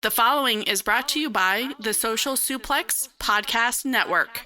The following is brought to you by the Social Suplex Podcast Network.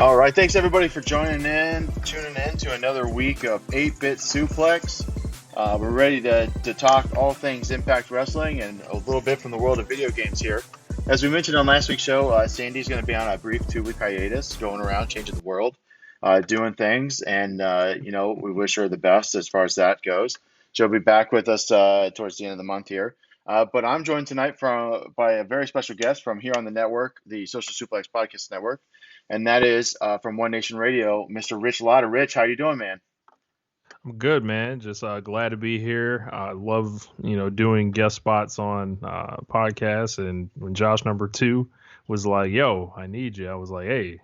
All right, thanks everybody for tuning in to another week of 8-Bit Suplex. We're ready to talk all things Impact Wrestling and a little bit from the world of video games here. As we mentioned on last week's show, Sandy's going to be on a brief 2-week hiatus, going around changing the world, doing things, and we wish her the best as far as that goes. She'll be back with us towards the end of the month here. But I'm joined tonight by a very special guest from here on the network, the Social Suplex Podcast Network. And that is from One Nation Radio, Mr. Rich Latta. Rich, how you doing, man? I'm good, man. Just glad to be here. I love, doing guest spots on podcasts. And when Josh number 2 was like, yo, I need you, I was like, hey,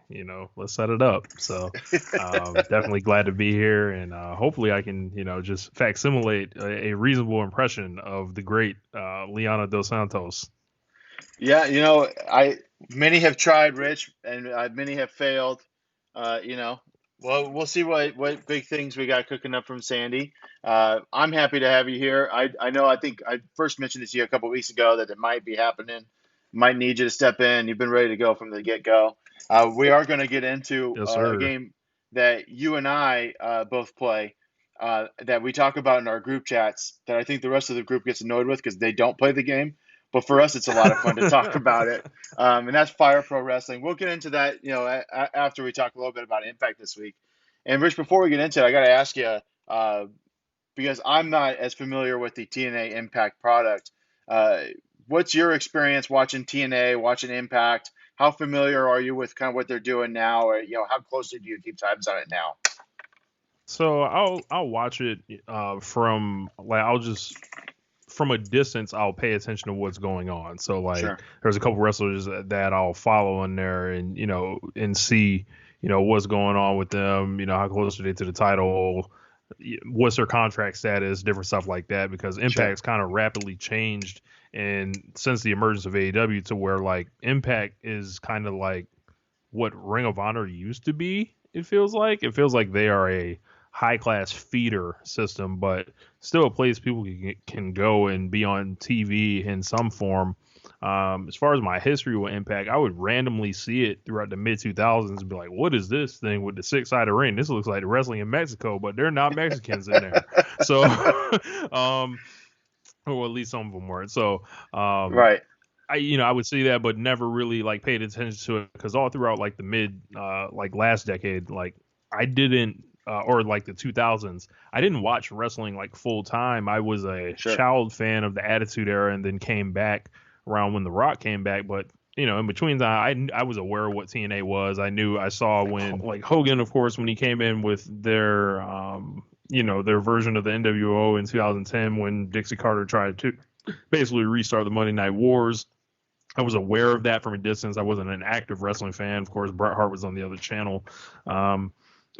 let's set it up. So definitely glad to be here. And hopefully I can, just facsimilate a reasonable impression of the great Liana Dos Santos. Yeah, many have tried, Rich, and many have failed. Well, we'll see what big things we got cooking up from Sandy. I'm happy to have you here. I think I first mentioned this to you a couple of weeks ago that it might be happening. Might need you to step in. You've been ready to go from the get-go. We are going to get into a game that you and I both play that we talk about in our group chats that I think the rest of the group gets annoyed with because they don't play the game. But for us, it's a lot of fun to talk about it. And that's Fire Pro Wrestling. We'll get into that, after we talk a little bit about Impact this week. And Rich, before we get into it, I got to ask you, because I'm not as familiar with the TNA Impact product. What's your experience watching TNA, watching Impact? How familiar are you with kind of what they're doing now? Or, how closely do you keep tabs on it now? So I'll watch it from a distance. I'll pay attention to what's going on. So Sure. There's a couple wrestlers that I'll follow in there and and see what's going on with them. How close are they to the title? What's their contract status? Different stuff like that, because Impact's kind of rapidly changed, and since the emergence of AEW, to where Impact is kind of like what Ring of Honor used to be. It feels like they are a high-class feeder system, but still a place people can go and be on TV in some form. As far as my history with Impact, I would randomly see it throughout the mid-2000s and be like, what is this thing with the 6-sided ring? This looks like the wrestling in Mexico, but they're not Mexicans in there. So, or at least some of them weren't. So, right. I would see that, but never really paid attention to it, because all throughout the mid last decade, I didn't or the 2000s, I didn't watch wrestling full time. I was a child fan of the Attitude Era, and then came back around when The Rock came back. But in between that, I was aware of what TNA was. I saw when Hogan, of course, when he came in with their their version of the NWO in 2010, when Dixie Carter tried to basically restart the Monday Night Wars. I was aware of that from a distance. I wasn't an active wrestling fan. Of course, Bret Hart was on the other channel.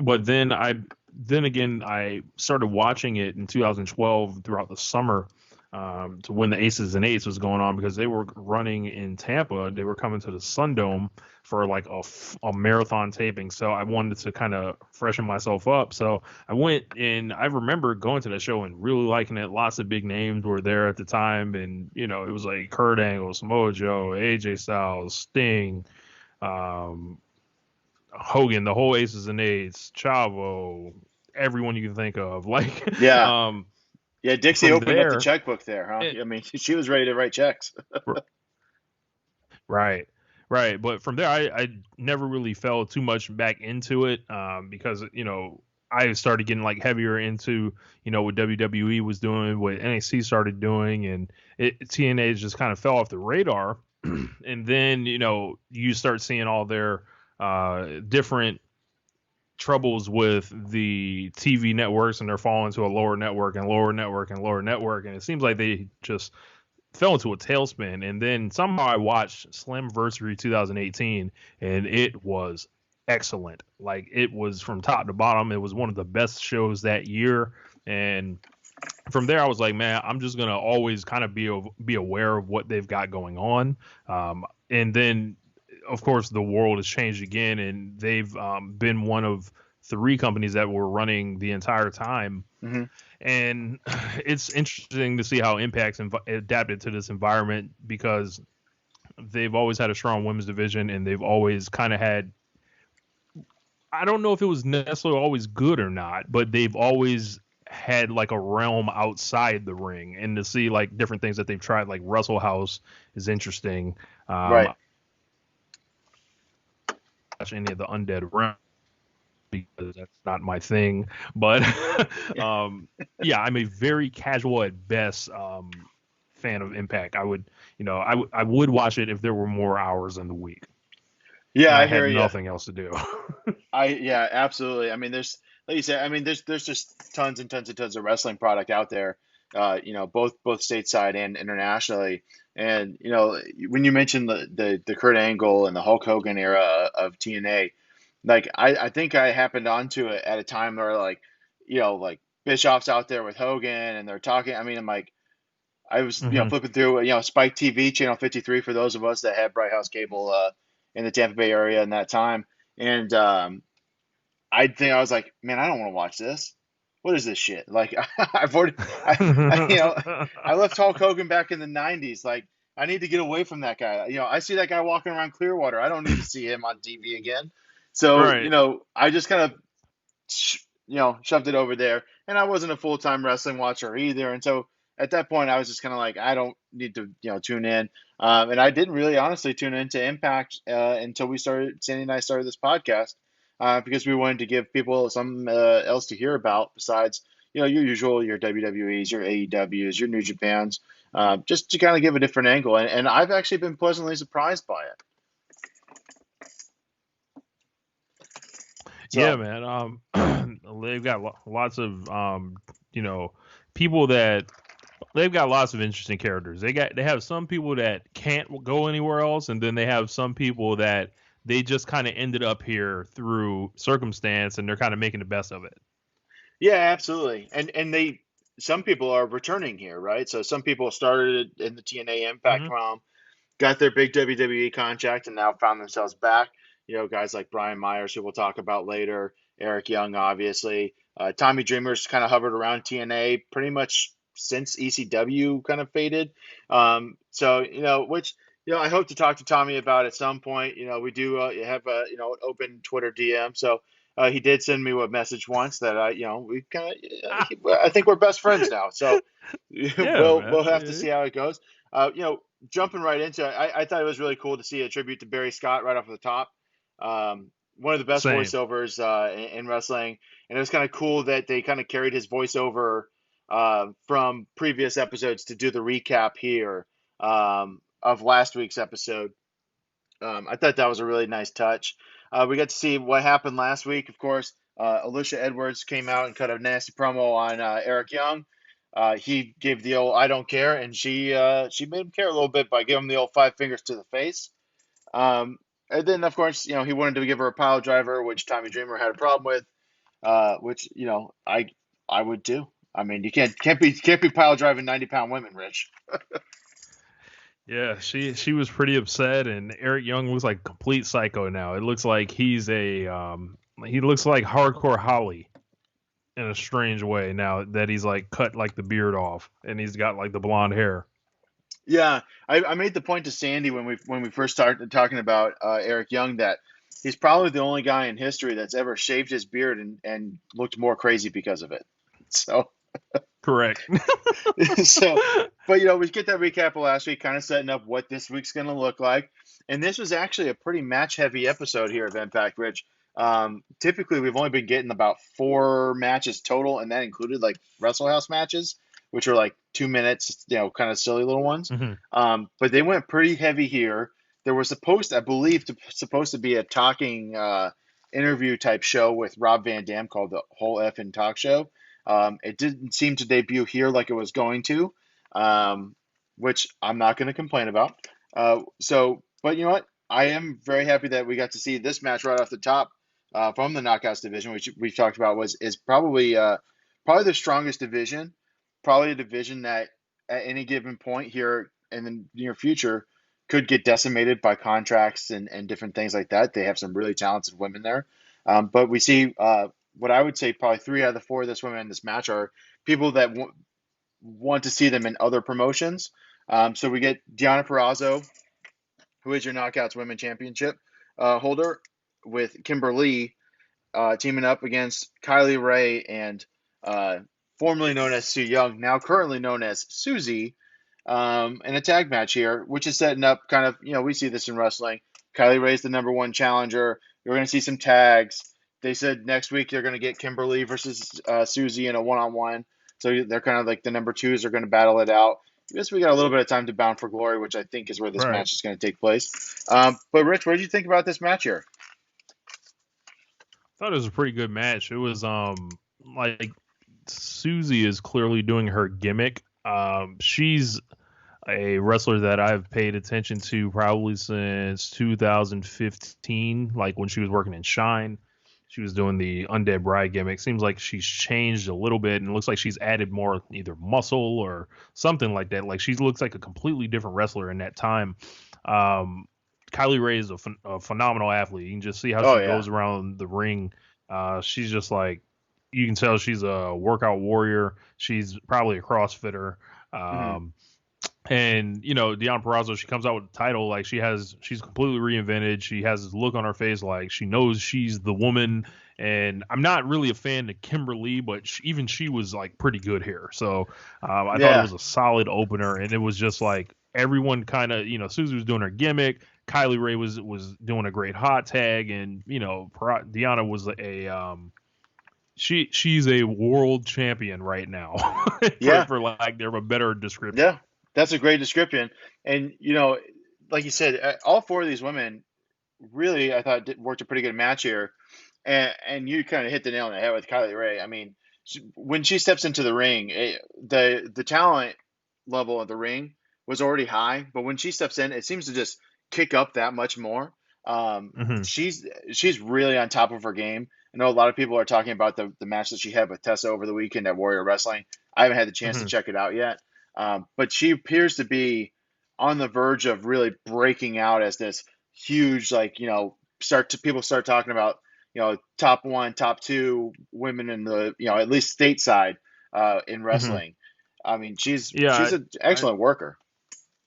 But then I started watching it in 2012 throughout the summer, to when the Aces and Eights was going on, because they were running in Tampa. They were coming to the Sundome for a marathon taping. So I wanted to kind of freshen myself up. So I went, and I remember going to that show and really liking it. Lots of big names were there at the time. And, it was Kurt Angle, Samoa Joe, AJ Styles, Sting, Hogan, the whole Aces and Eights, Chavo, everyone you can think of. Yeah, Dixie opened up the checkbook there, huh? She was ready to write checks. Right. But from there, I never really fell too much back into it, because, I started getting like heavier into, what WWE was doing, what NXT started doing, and TNA just kind of fell off the radar. And then, you start seeing all their different troubles with the TV networks, and they're falling to a lower network and lower network and lower network. And it seems like they just fell into a tailspin. And then somehow I watched Slammiversary 2018, and it was excellent. Like, it was from top to bottom. It was one of the best shows that year. And from there, I was like, man, I'm just going to always kind of be aware of what they've got going on. And then, of course, the world has changed again, and they've been one of 3 companies that were running the entire time. Mm-hmm. And it's interesting to see how Impact's adapted to this environment, because they've always had a strong women's division, and they've always kind of had, I don't know if it was necessarily always good or not, but they've always had like a realm outside the ring. And to see like different things that they've tried, like Wrestle House, is interesting. Right. Any of the Undead Realm, because that's not my thing, but yeah, I'm a very casual at best fan of Impact. I would watch it if there were more hours in the week. Yeah, I hear had you. nothing else to do. Yeah, absolutely. I mean, there's, like you said, I mean, there's just tons and tons and tons of wrestling product out there, both stateside and internationally. And when you mentioned the Kurt Angle and the Hulk Hogan era of TNA, like I think I happened onto it at a time where like Bischoff's out there with Hogan and they're talking. I mean, I'm like, I was flipping through Spike TV channel 53 for those of us that had Bright House cable in the Tampa Bay area in that time, and I was like, man, I don't want to watch this. What is this shit? Like, I left Hulk Hogan back in the 90s. Like, I need to get away from that guy. I see that guy walking around Clearwater. I don't need to see him on TV again. So, Right. I just kind of, shoved it over there. And I wasn't a full-time wrestling watcher either. And so at that point, I was just kind of like, I don't need to, tune in. And I didn't really honestly tune into Impact until Sandy and I started this podcast. Because we wanted to give people something else to hear about besides, your usual, your WWEs, your AEWs, your New Japans, just to kind of give a different angle. And I've actually been pleasantly surprised by it. So, yeah, man. They've got lots of, people that they've got lots of interesting characters. They have some people that can't go anywhere else, and then they have some people that they just kind of ended up here through circumstance, and they're kind of making the best of it. Yeah, absolutely. And some people are returning here, right? So some people started in the TNA Impact realm, got their big WWE contract, and now found themselves back. Guys like Brian Myers, who we'll talk about later, Eric Young, obviously. Tommy Dreamer's kind of hovered around TNA pretty much since ECW kind of faded. Which I hope to talk to Tommy about at some point. We do have an open Twitter DM. So he did send me a message once that we kind of I think we're best friends now. So we'll have to see how it goes. Jumping right into it, I thought it was really cool to see a tribute to Barry Scott right off the top. One of the best voiceovers in wrestling, and it was kind of cool that they kind of carried his voiceover from previous episodes to do the recap here of last week's episode. I thought that was a really nice touch. We got to see what happened last week. Of course, Alicia Edwards came out and cut a nasty promo on Eric Young. He gave the old "I don't care," and she made him care a little bit by giving him the old 5 fingers to the face. And then, of course, he wanted to give her a pile driver, which Tommy Dreamer had a problem with, which I would too. I mean, you can't be pile driving 90-pound women, Rich. Yeah, she was pretty upset, and Eric Young looks like a complete psycho now. It looks like he's he looks like Hardcore Holly in a strange way now that he's like cut like the beard off and he's got like the blonde hair. Yeah, I made the point to Sandy when we first started talking about Eric Young that he's probably the only guy in history that's ever shaved his beard and looked more crazy because of it. So correct. But we get that recap of last week, kind of setting up what this week's going to look like. And this was actually a pretty match heavy episode here of Impact, Rich. Typically, we've only been getting about 4 matches total, and that included like Wrestle House matches, which are like 2 minutes, kind of silly little ones. Hmm. But they went pretty heavy here. There was I believe, supposed to be a talking interview type show with Rob Van Dam called the Whole Effing Talk Show. It didn't seem to debut here like it was going to, which I'm not going to complain about. But you know what? I am very happy that we got to see this match right off the top from the Knockouts division, which we've talked about is probably the strongest division, probably a division that at any given point here in the near future could get decimated by contracts and different things like that. They have some really talented women there. But we see what I would say probably 3 out of the 4 of this women in this match are people that want to see them in other promotions. So we get Deonna Purrazzo, who is your Knockouts Women Championship holder, with Kimberly teaming up against Kylie Ray and formerly known as Sue Young, now currently known as Susie, in a tag match here, which is setting up kind of, we see this in wrestling. Kylie Ray's the #1 challenger. You're going to see some tags. They said next week they're going to get Kimberly versus Susie in a one-on-one. So they're kind of like the #2s are going to battle it out. I guess we got a little bit of time to Bound for Glory, which I think is where this match is going to take place. But Rich, what did you think about this match here? I thought it was a pretty good match. It was like Susie is clearly doing her gimmick. She's a wrestler that I've paid attention to probably since 2015, like when she was working in Shine. She was doing the Undead Bride gimmick. Seems like she's changed a little bit, and it looks like she's added more either muscle or something like that. Like she looks like a completely different wrestler in that time. Kylie Ray is a phenomenal athlete. You can just see how she goes around the ring. She's just like, you can tell she's a workout warrior. She's probably a CrossFitter. And Deonna Purrazzo, she comes out with the title like she's completely reinvented. She has this look on her face like she knows she's the woman. And I'm not really a fan of Kimberly, but even she was like pretty good here. So I thought it was a solid opener, and it was just like everyone kind of, Susie was doing her gimmick. Kylie Ray was doing a great hot tag, and Deonna was she's a world champion right now. for lack of a better description. Yeah, that's a great description. And like you said, all 4 of these women really, I thought, worked a pretty good match here. And you kind of hit the nail on the head with Kylie Ray. I mean, when she steps into the ring, the talent level of the ring was already high, but when she steps in, it seems to just kick up that much more. She's really on top of her game. I know a lot of people are talking about the match that she had with Tessa over the weekend at Warrior Wrestling. I haven't had the chance to check it out yet, but she appears to be on the verge of really breaking out as this huge, people start talking about, top 1, top 2 women in the, at least stateside in wrestling. I mean, she's an excellent worker.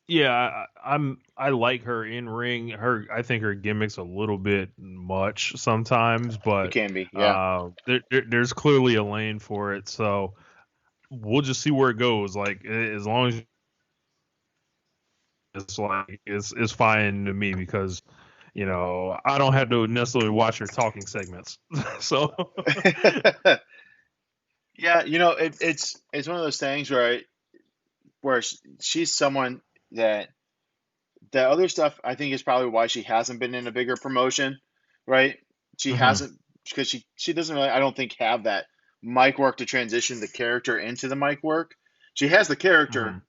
Yeah, I like her in ring. I think her gimmick's a little bit much sometimes, but it can be. Yeah. There's clearly a lane for it, so we'll just see where it goes. Like as long as it's fine to me because I don't have to necessarily watch her talking segments. So yeah, it's one of those things where she's someone that the other stuff I think is probably why she hasn't been in a bigger promotion, right? She hasn't, because she doesn't really, I don't think, have that mic work to transition the character into the mic work. She has the character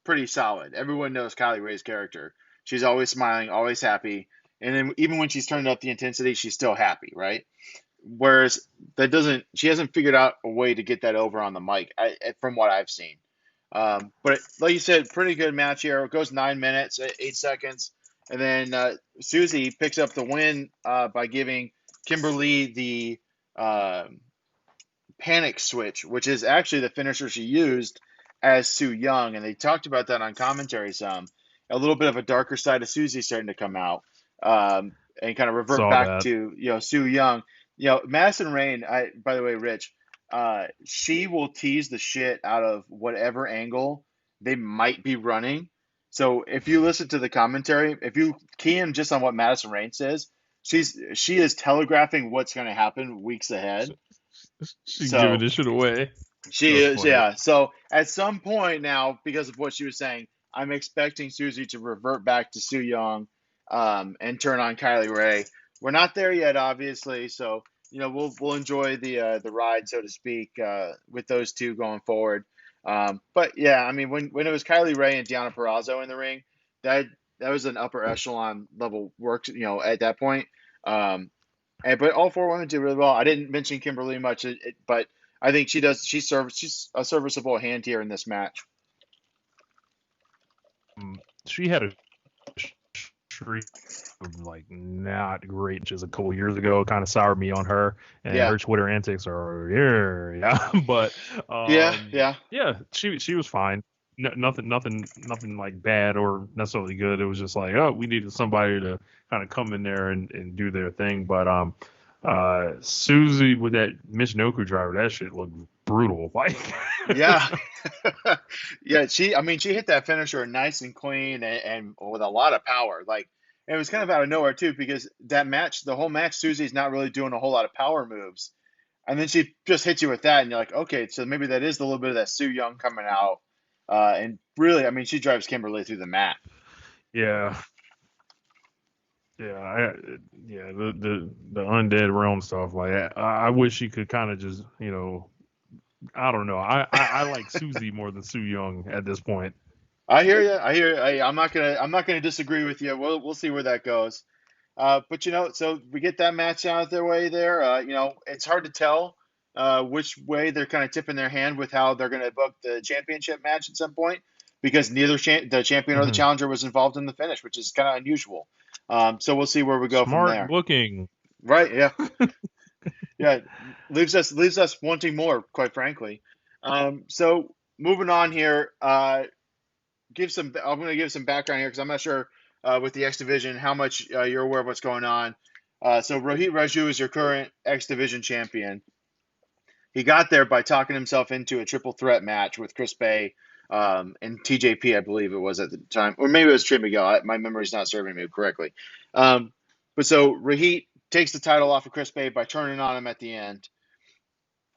pretty solid. Everyone knows Kylie Ray's character. She's always smiling, always happy, and then even when she's turned up the intensity, she's still happy, right? Whereas she hasn't figured out a way to get that over on the mic, from what I've seen. But like you said, pretty good match here. It goes 9 minutes, 8 seconds. And then Susie picks up the win by giving Kimberly the panic switch, which is actually the finisher she used as Sue Young. And they talked about that on commentary some. A little bit of a darker side of Susie starting to come out, and kind of revert back to Sue Young. Madison Rayne, by the way, Rich, she will tease the shit out of whatever angle they might be running. So if you listen to the commentary, if you key in just on what Madison Rayne says, she is telegraphing what's going to happen weeks ahead. She's giving So this shit away. she That's is, funny. yeah. So at some point now, because of what she was saying, I'm expecting Susie to revert back to Soo Young, and turn on Kylie Ray. We're not there yet, obviously. So we'll enjoy the ride, so to speak, with those two going forward. But yeah, I mean, when it was Kylie Ray and Deonna Purrazzo in the ring, that that was an upper echelon level work, at that point. But all four women did really well. I didn't mention Kimberly much, but I think she does. She's a serviceable hand here in this match. She had a streak of like not great just a couple years ago. Kind of soured me on her, and Yeah. her Twitter antics are yeah. But Yeah. she was fine. Nothing like bad or necessarily good. It was just like, oh, we needed somebody to kind of come in there and do their thing. But Susie with that Michinoku driver, that shit looked brutal. Like Yeah. Yeah, she hit that finisher nice and clean and with a lot of power. Like, it was kind of out of nowhere too, because the whole match, Susie's not really doing a whole lot of power moves. And then she just hits you with that, and you're like, okay, so maybe that is a little bit of that Soo Young coming out. And really, I mean, she drives Kimberly through the mat. yeah. Yeah, the undead realm stuff. Like, I wish she could kind of just, I don't know. I like Susie more than Soo Young at this point. I hear you. I'm not gonna disagree with you. We'll see where that goes. But so we get that match out their way there. It's hard to tell which way they're kind of tipping their hand with how they're going to book the championship match at some point, because neither the champion or the challenger was involved in the finish, which is kind of unusual. So we'll see where we go from there. Smart booking. Right? Yeah. Yeah. Leaves us wanting more, quite frankly. So moving on here. I'm going to give some background here, because I'm not sure with the X Division how much you're aware of what's going on. So Rohit Raju is your current X Division champion. He got there by talking himself into a triple threat match with Chris Bay and TJP, I believe it was at the time, or maybe it was Trey Miguel. My memory's not serving me correctly. But so Rohit takes the title off of Chris Bay by turning on him at the end.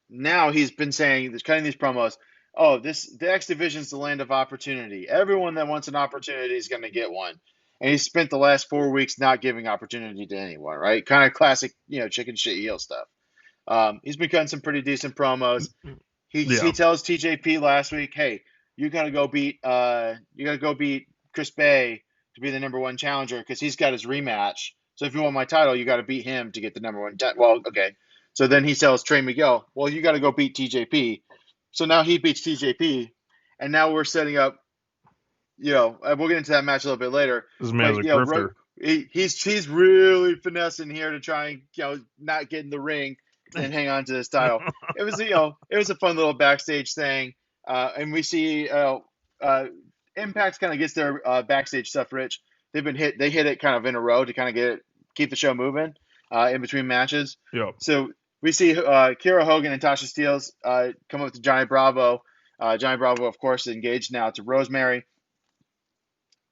Now he's been saying, cutting these promos, the X Division's the land of opportunity. Everyone that wants an opportunity is going to get one. And he's spent the last 4 weeks not giving opportunity to anyone, right? Kind of classic, chicken shit heel stuff. He's been cutting some pretty decent promos. He tells TJP last week, hey, you gotta go beat Chris Bay to be the number one challenger, because he's got his rematch. So if you want my title, you got to beat him to get the number one. Well, okay. So then he tells Trey Miguel, well, you got to go beat TJP. So now he beats TJP, and now we're setting up. We'll get into that match a little bit later. This man's a grifter. He's really finessing here to try and not get in the ring and hang on to this title. It was a fun little backstage thing, and we see Impact kind of gets their backstage stuff. Rich, they hit it kind of in a row to kind of keep the show moving in between matches. Yep. So we see Kiera Hogan and Tasha Steelz come up to Johnny Bravo. Johnny Bravo, of course, is engaged now to Rosemary.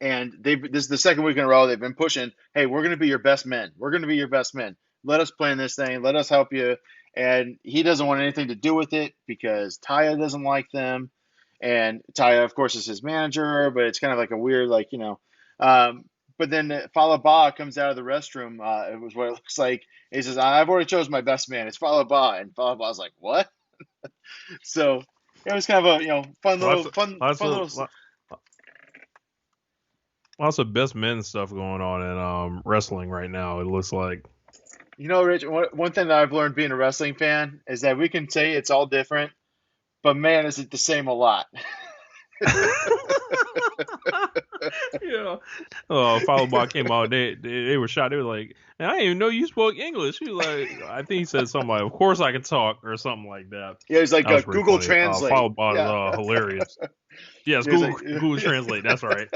And this is the second week in a row they've been pushing, hey, we're going to be your best men. We're going to be your best men. Let us plan this thing. Let us help you. And he doesn't want anything to do with it because Taya doesn't like them. And Taya, of course, is his manager, but it's kind of like a weird, but then Fallah Bahh comes out of the restroom. It was what it looks like. He says, I've already chosen my best man. It's Fallah Bahh. And Fallah Bahh's like, what? So it was kind of a, fun little. Lots of best men stuff going on in wrestling right now, it looks like. Rich, one thing that I've learned being a wrestling fan is that we can say it's all different, but man, is it the same a lot. Yeah. Oh, Fallah Bahh came out. They were shocked. They were like, I didn't even know you spoke English. He was like, I think he said something like, of course I can talk, or something like that. Yeah, he's like Google funny. Translate. Fallah Bahh is hilarious. Yes, Google Translate. That's right.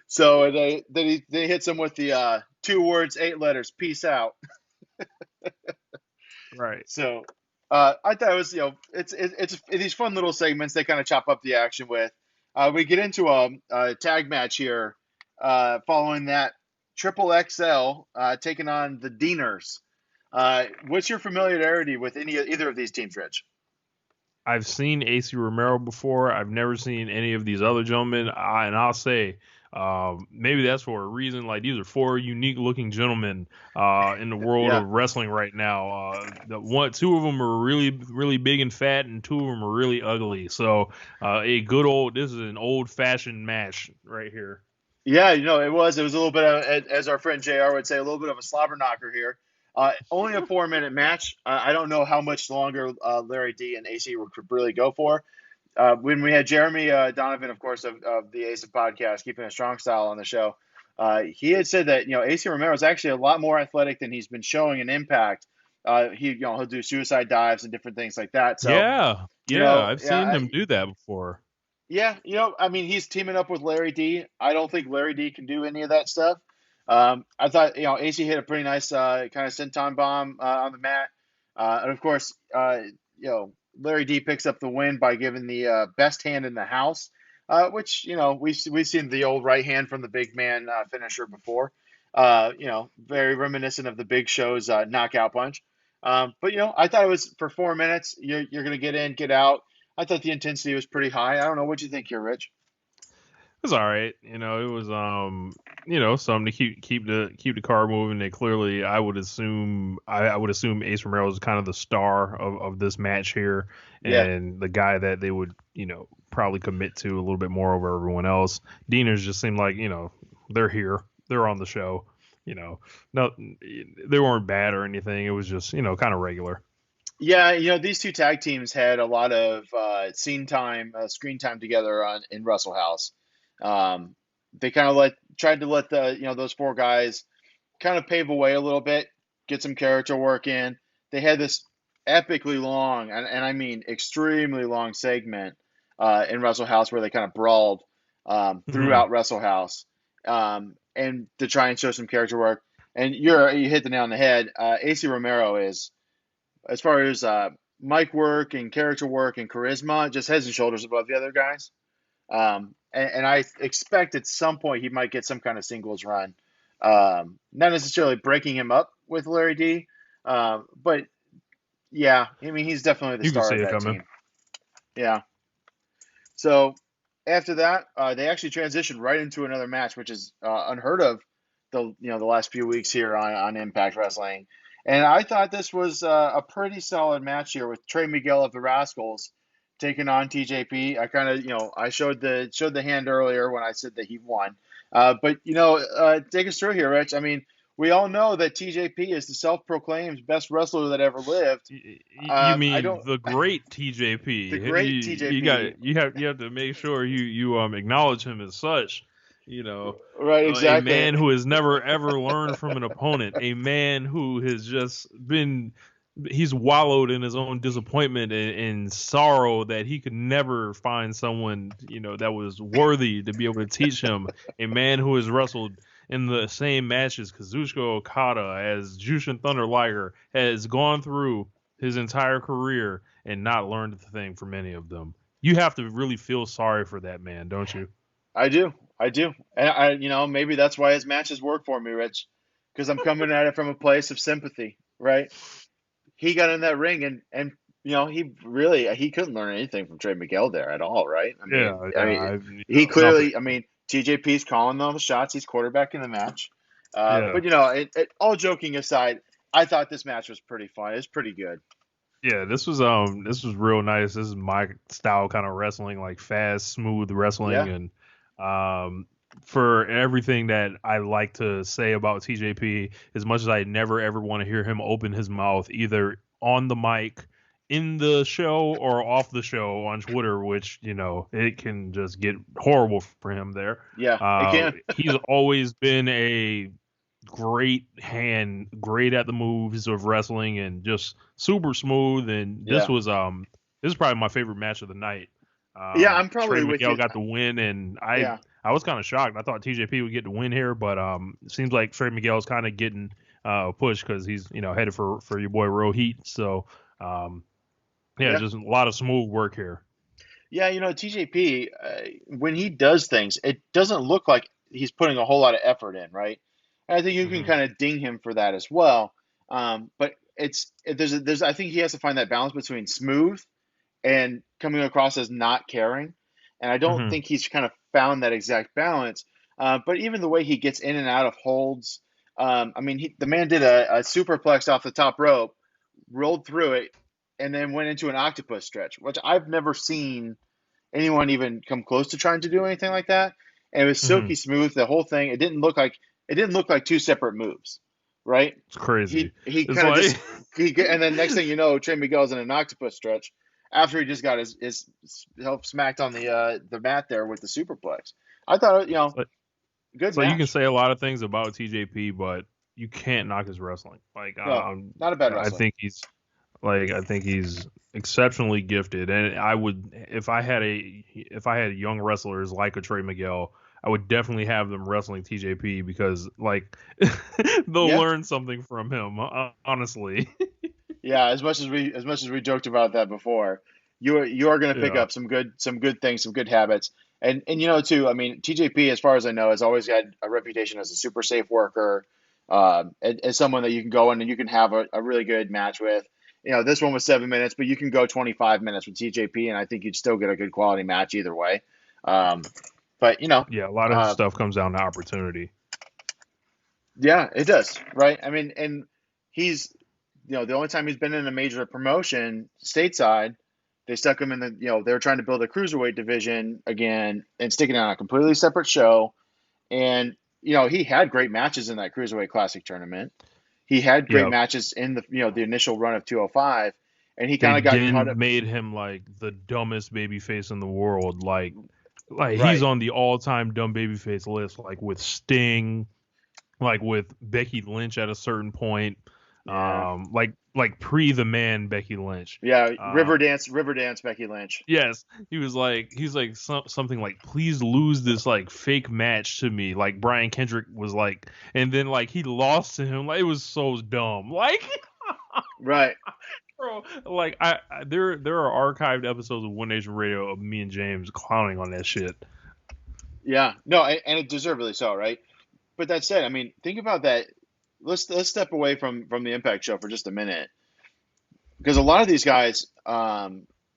So they hits him with the 2 words, 8 letters, peace out. Right. So I thought it was, it's these fun little segments they kind of chop up the action with. We get into a tag match here following that Triple XL taking on the Deaners. What's your familiarity with either of these teams, Rich? I've seen AC Romero before. I've never seen any of these other gentlemen. And I'll say, maybe that's for a reason. Like, these are four unique looking gentlemen in the world Yeah. of wrestling right now. Two of them are really, really big and fat, and two of them are really ugly. So this is an old fashioned match right here. Yeah, it was a little bit of, as our friend JR would say, a little bit of a slobber knocker here. Only a 4-minute match. I don't know how much longer Larry D and AC could really go for. When we had Jeremy Donovan, of course, of the ASIP podcast, Keeping a Strong Style on the show, he had said that AC Romero is actually a lot more athletic than he's been showing in Impact. He'll do suicide dives and different things like that. So I've seen him do that before. Yeah, I mean, he's teaming up with Larry D. I don't think Larry D can do any of that stuff. I thought, AC hit a pretty nice kind of senton bomb on the mat. And of course, Larry D picks up the win by giving the best hand in the house, which, we've seen the old right hand from the big man finisher before. Very reminiscent of the Big Show's knockout punch. But, I thought it was for 4 minutes. You're going to get in, get out. I thought the intensity was pretty high. I don't know. What you think here, Rich? It was all right. It was something to keep the card moving. They clearly, I would assume Ace Romero is kind of the star of this match here, and the guy that they would probably commit to a little bit more over everyone else. Deaners just seemed like they're here, they're on the show. No, they weren't bad or anything. It was just kind of regular. Yeah, these two tag teams had a lot of screen time together in Russell House. They kind of tried to let those four guys kind of pave a way a little bit, get some character work in. They had this epically long, and I mean extremely long segment in Russell House where they kind of brawled throughout Russell House, and to try and show some character work. And you hit the nail on the head. AC Romero is, as far as mic work and character work and charisma, just heads and shoulders above the other guys. And I expect at some point he might get some kind of singles run. Not necessarily breaking him up with Larry D, but yeah, I mean, he's definitely the star of that team. Yeah. So after that, they actually transitioned right into another match, which is unheard of the last few weeks here on Impact Wrestling. And I thought this was a pretty solid match here with Trey Miguel of the Rascals taking on TJP. I kind of, I showed the hand earlier when I said that he won. But take us through here, Rich. I mean, we all know that TJP is the self-proclaimed best wrestler that ever lived. You mean the great TJP? The great TJP. You have to make sure you acknowledge him as such. Right, exactly. A man who has never ever learned from an opponent, a man who has just he's wallowed in his own disappointment and sorrow that he could never find someone, that was worthy to be able to teach him. A man who has wrestled in the same matches Kazuchika Okada, as Jushin Thunder Liger, has gone through his entire career and not learned a thing from any of them. You have to really feel sorry for that man, don't you? I do. And maybe that's why his matches work for me, Rich, because I'm coming at it from a place of sympathy, right? He got in that ring and he couldn't learn anything from Trey Miguel there at all, right? He clearly, TJP's calling all the shots. He's quarterbacking the match. But all joking aside, I thought this match was pretty fun. It was pretty good. Yeah, this was real nice. This is my style kind of wrestling, like fast, smooth wrestling, and for everything that I like to say about TJP, as much as I never ever want to hear him open his mouth, either on the mic, in the show, or off the show on Twitter, which, it can just get horrible for him there. Yeah, it can. He's always been a great hand, great at the moves of wrestling, and just super smooth. And this is probably my favorite match of the night. I'm probably Trey with Miguel you. got the win, and I was kind of shocked. I thought TJP would get the win here, but it seems like Trey Miguel's kind of getting pushed because he's headed for your boy Rohit. So just a lot of smooth work here. Yeah, TJP when he does things, it doesn't look like he's putting a whole lot of effort in, right? And I think you can Hmm. kind of ding him for that as well. But there's I think he has to find that balance between smooth and coming across as not caring. And I don't Hmm. think he's kind of found that exact balance. But even the way he gets in and out of holds, I mean, the man did a superplex off the top rope, rolled through it, and then went into an octopus stretch, which I've never seen anyone even come close to trying to do anything like that. And it was Hmm. silky smooth, the whole thing. It didn't look like two separate moves, right? It's crazy. He It's kind of like, just and then next thing you know, Trey Miguel's in an octopus stretch after he just got his help smacked on the mat there with the superplex. I thought, good so you can match. say a lot of things about TJP, but you can't knock his wrestling. Like, No, not a bad I wrestler. think he's exceptionally gifted, and I would, if I had young wrestlers like a Trey Miguel, I would definitely have them wrestling TJP because like they'll Yeah, learn something from him. Honestly, yeah. As much as we joked about that before, you are going to pick yeah, up some good things, some good habits, and too. I mean, TJP, as far as I know, has always had a reputation as a super safe worker, as someone that you can go in and you can have a really good match with. This one was 7 minutes, but you can go 25 minutes with TJP, and I think you'd still get a good quality match either way. Um, but yeah. A lot of his uh, stuff comes down to opportunity. yeah, it does, right? I mean, and he's, the only time he's been in a major promotion stateside, they stuck him in they were trying to build a cruiserweight division again and sticking it on a completely separate show. And, he had great matches in that Cruiserweight Classic tournament. He had great Yeah, matches in the initial run of 205, and he they kind of got caught then up. made him like the dumbest babyface in the world. Like he's Right. on the all-time dumb babyface list, like with Sting, like with Becky Lynch at a certain point, Yeah. like pre the man Becky Lynch. Yeah. Um, Riverdance, Becky Lynch. yes, he's like something like, please lose this like fake match to me, like Brian Kendrick was like, and then like he lost to him, like it was so dumb, like. Right. Bro, like there are archived episodes of One Nation Radio of me and James clowning on that shit. Yeah. No, and it deservedly so, right? But that said, I mean, think about that. Let's step away from the Impact show for just a minute, because a lot of these guys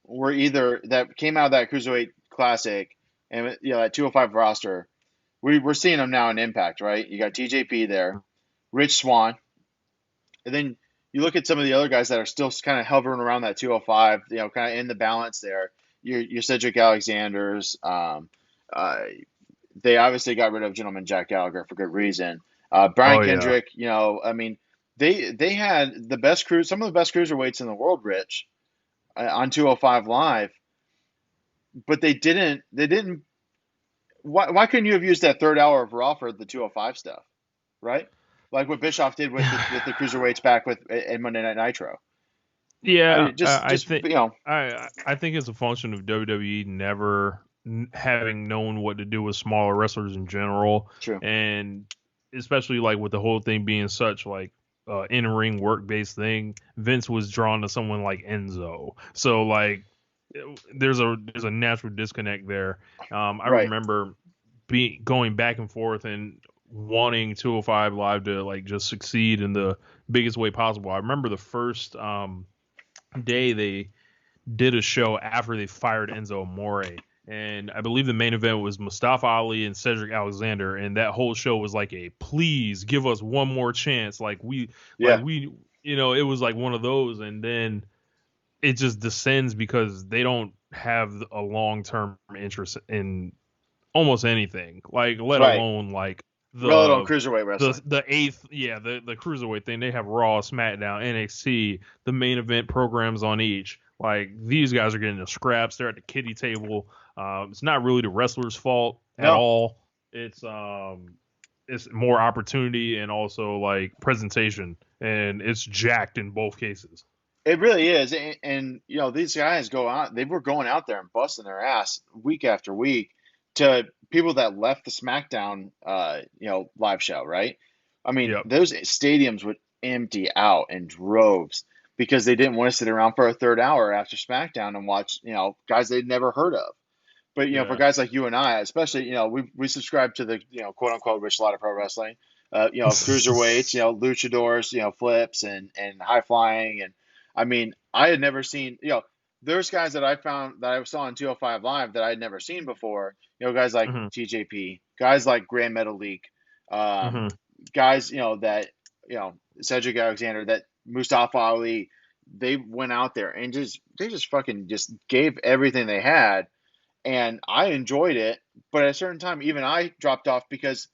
were either that came out of that Cruiserweight Classic and that 205 roster. We're seeing them now in Impact, right? You got TJP there, Rich Swann, and then you look at some of the other guys that are still kind of hovering around that 205, kind of in the balance there. Your Cedric Alexanders. Uh, they obviously got rid of Gentleman Jack Gallagher for good reason. Brian Oh yeah, Kendrick, I mean, they had some of the best cruiserweights in the world, Rich, on 205 Live, but they didn't. Why couldn't you have used that third hour of Raw for the 205 stuff, right? Like what Bischoff did with the cruiserweights back with in Monday Night Nitro. I yeah. mean, just I think it's a function of WWE never having known what to do with smaller wrestlers in general, true. and especially like with the whole thing being such like in ring work based thing. Vince was drawn to someone like Enzo, so like there's a natural disconnect there. I Right. remember going back and forth and wanting 205 Live to like just succeed in the biggest way possible. I remember the first day they did a show after they fired Enzo Amore. And I believe the main event was Mustafa Ali and Cedric Alexander, and that whole show was like a please give us one more chance. Yeah. It was like one of those, and then it just descends because they don't have a long term interest in almost anything, like let Right. alone like Let alone the cruiserweight wrestling. the eighth, yeah, the cruiserweight thing. They have Raw, SmackDown, NXT, the main event programs on each. Like these guys are getting the scraps. They're at the kiddie table. It's not really the wrestler's fault at No. all. It's more opportunity and also like presentation, and it's jacked in both cases. It really is, and these guys go out. They were going out there and busting their ass week after week to people that left the SmackDown, live show. Right? I mean, Yep. those stadiums would empty out in droves because they didn't want to sit around for a third hour after SmackDown and watch, guys they'd never heard of. But for Yeah. guys like you and I, especially, we subscribe to the quote unquote Rich Latta Pro Wrestling. cruiserweights, luchadors, flips and high flying. And I mean, I had never seen, there's guys that I found that I saw on 205 Live that I had never seen before. Guys like Mm-hmm. TJP, guys like Grand Metalik, um, Mm-hmm. guys, that, Cedric Alexander, that Mustafa Ali, they went out there and they just fucking just gave everything they had. And I enjoyed it. But at a certain time, even I dropped off because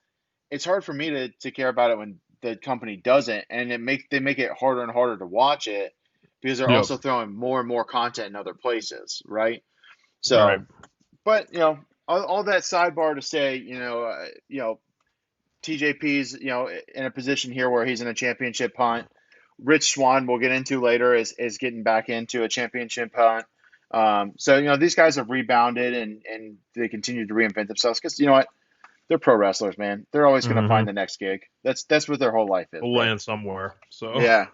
it's hard for me to care about it when the company doesn't, and they make it harder and harder to watch it because they're Yep. also throwing more and more content in other places, right? Right. So, but all that sidebar to say, TJP's in a position here where he's in a championship hunt. Rich Swann, we'll get into later, is getting back into a championship hunt. So these guys have rebounded and they continue to reinvent themselves because you know what, they're pro wrestlers, man. They're always going to Mm-hmm. find the next gig. That's what their whole life is, We'll bro. land somewhere. So Yeah,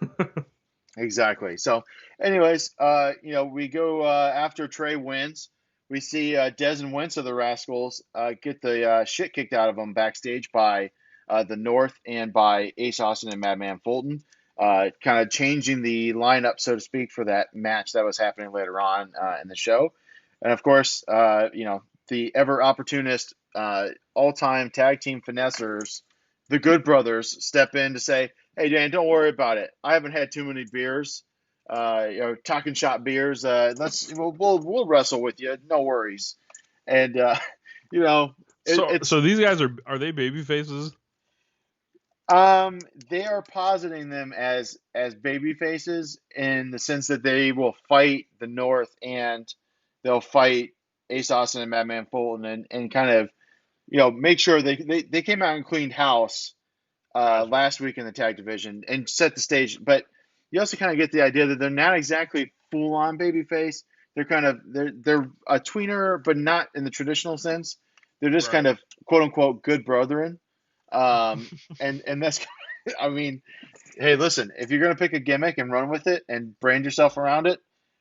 exactly. So, anyways, we go after Trey wins. We see Des and Wentz of the Rascals get the shit kicked out of them backstage by the North and by Ace Austin and Madman Fulton, kind of changing the lineup, so to speak, for that match that was happening later on in the show. And of course, the ever opportunist, all-time tag team finessers, the Good Brothers, step in to say, "Hey Dan, don't worry about it. I haven't had too many beers. Talking shop beers. We'll wrestle with you. No worries." And you know, it's so these guys are they baby faces? they are positing them as baby faces in the sense that they will fight the North and they'll fight Ace Austin and Madman Fulton and kind of make sure they came out and cleaned house Gotcha. last week in the tag division and set the stage. But you also kind of get the idea that they're not exactly full on babyface. They're a tweener, but not in the traditional sense. They're just kind Right. of quote unquote good brethren. And that's I mean, hey, listen, if you're gonna pick a gimmick and run with it and brand yourself around it,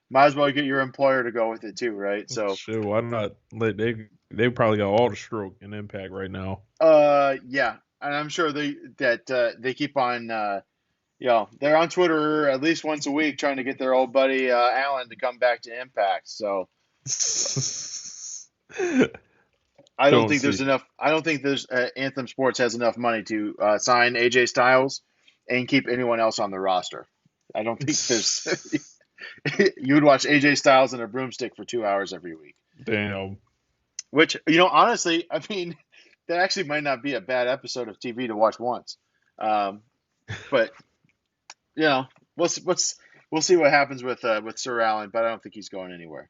might as well get your employer to go with it too, right? So Shit, why not? They probably got all the stroke and impact right now. yeah, and I'm sure they keep on they're on Twitter at least once a week trying to get their old buddy Allen to come back to Impact. So I don't Don't think there's see. enough. I don't think there's Anthem Sports has enough money to sign AJ Styles and keep anyone else on the roster. I don't think there's. You would watch AJ Styles and a broomstick for 2 hours every week. Damn. Which honestly, I mean, that actually might not be a bad episode of TV to watch once. But we'll see what happens with Sir Allen, but I don't think he's going anywhere.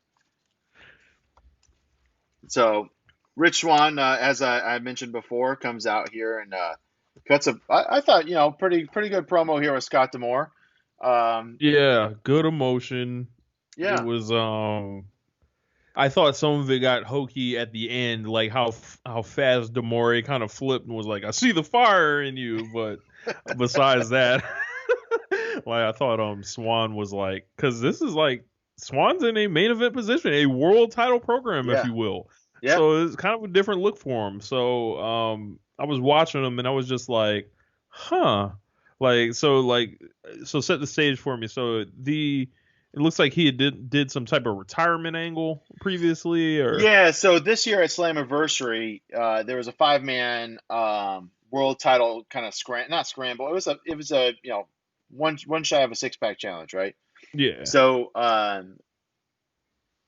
So Rich Swann, as I mentioned before, comes out here and cuts I thought pretty good promo here with Scott D'Amore. Yeah, good emotion. It Yeah, was I thought some of it got hokey at the end, like how fast Demore kind of flipped and was like, "I see the fire in you," but besides that, like I thought Swan was like, because this is like Swan's in a main event position, a world title program, if yeah, you will. yeah. So it's kind of a different look for him. So I was watching him and I was just like, huh, so set the stage for me. So it looks like he did some type of retirement angle previously, or Yeah, so this year at Slammiversary, there was a 5-man world title kind of not scramble. It was a one shy of a 6-pack challenge, right? yeah, So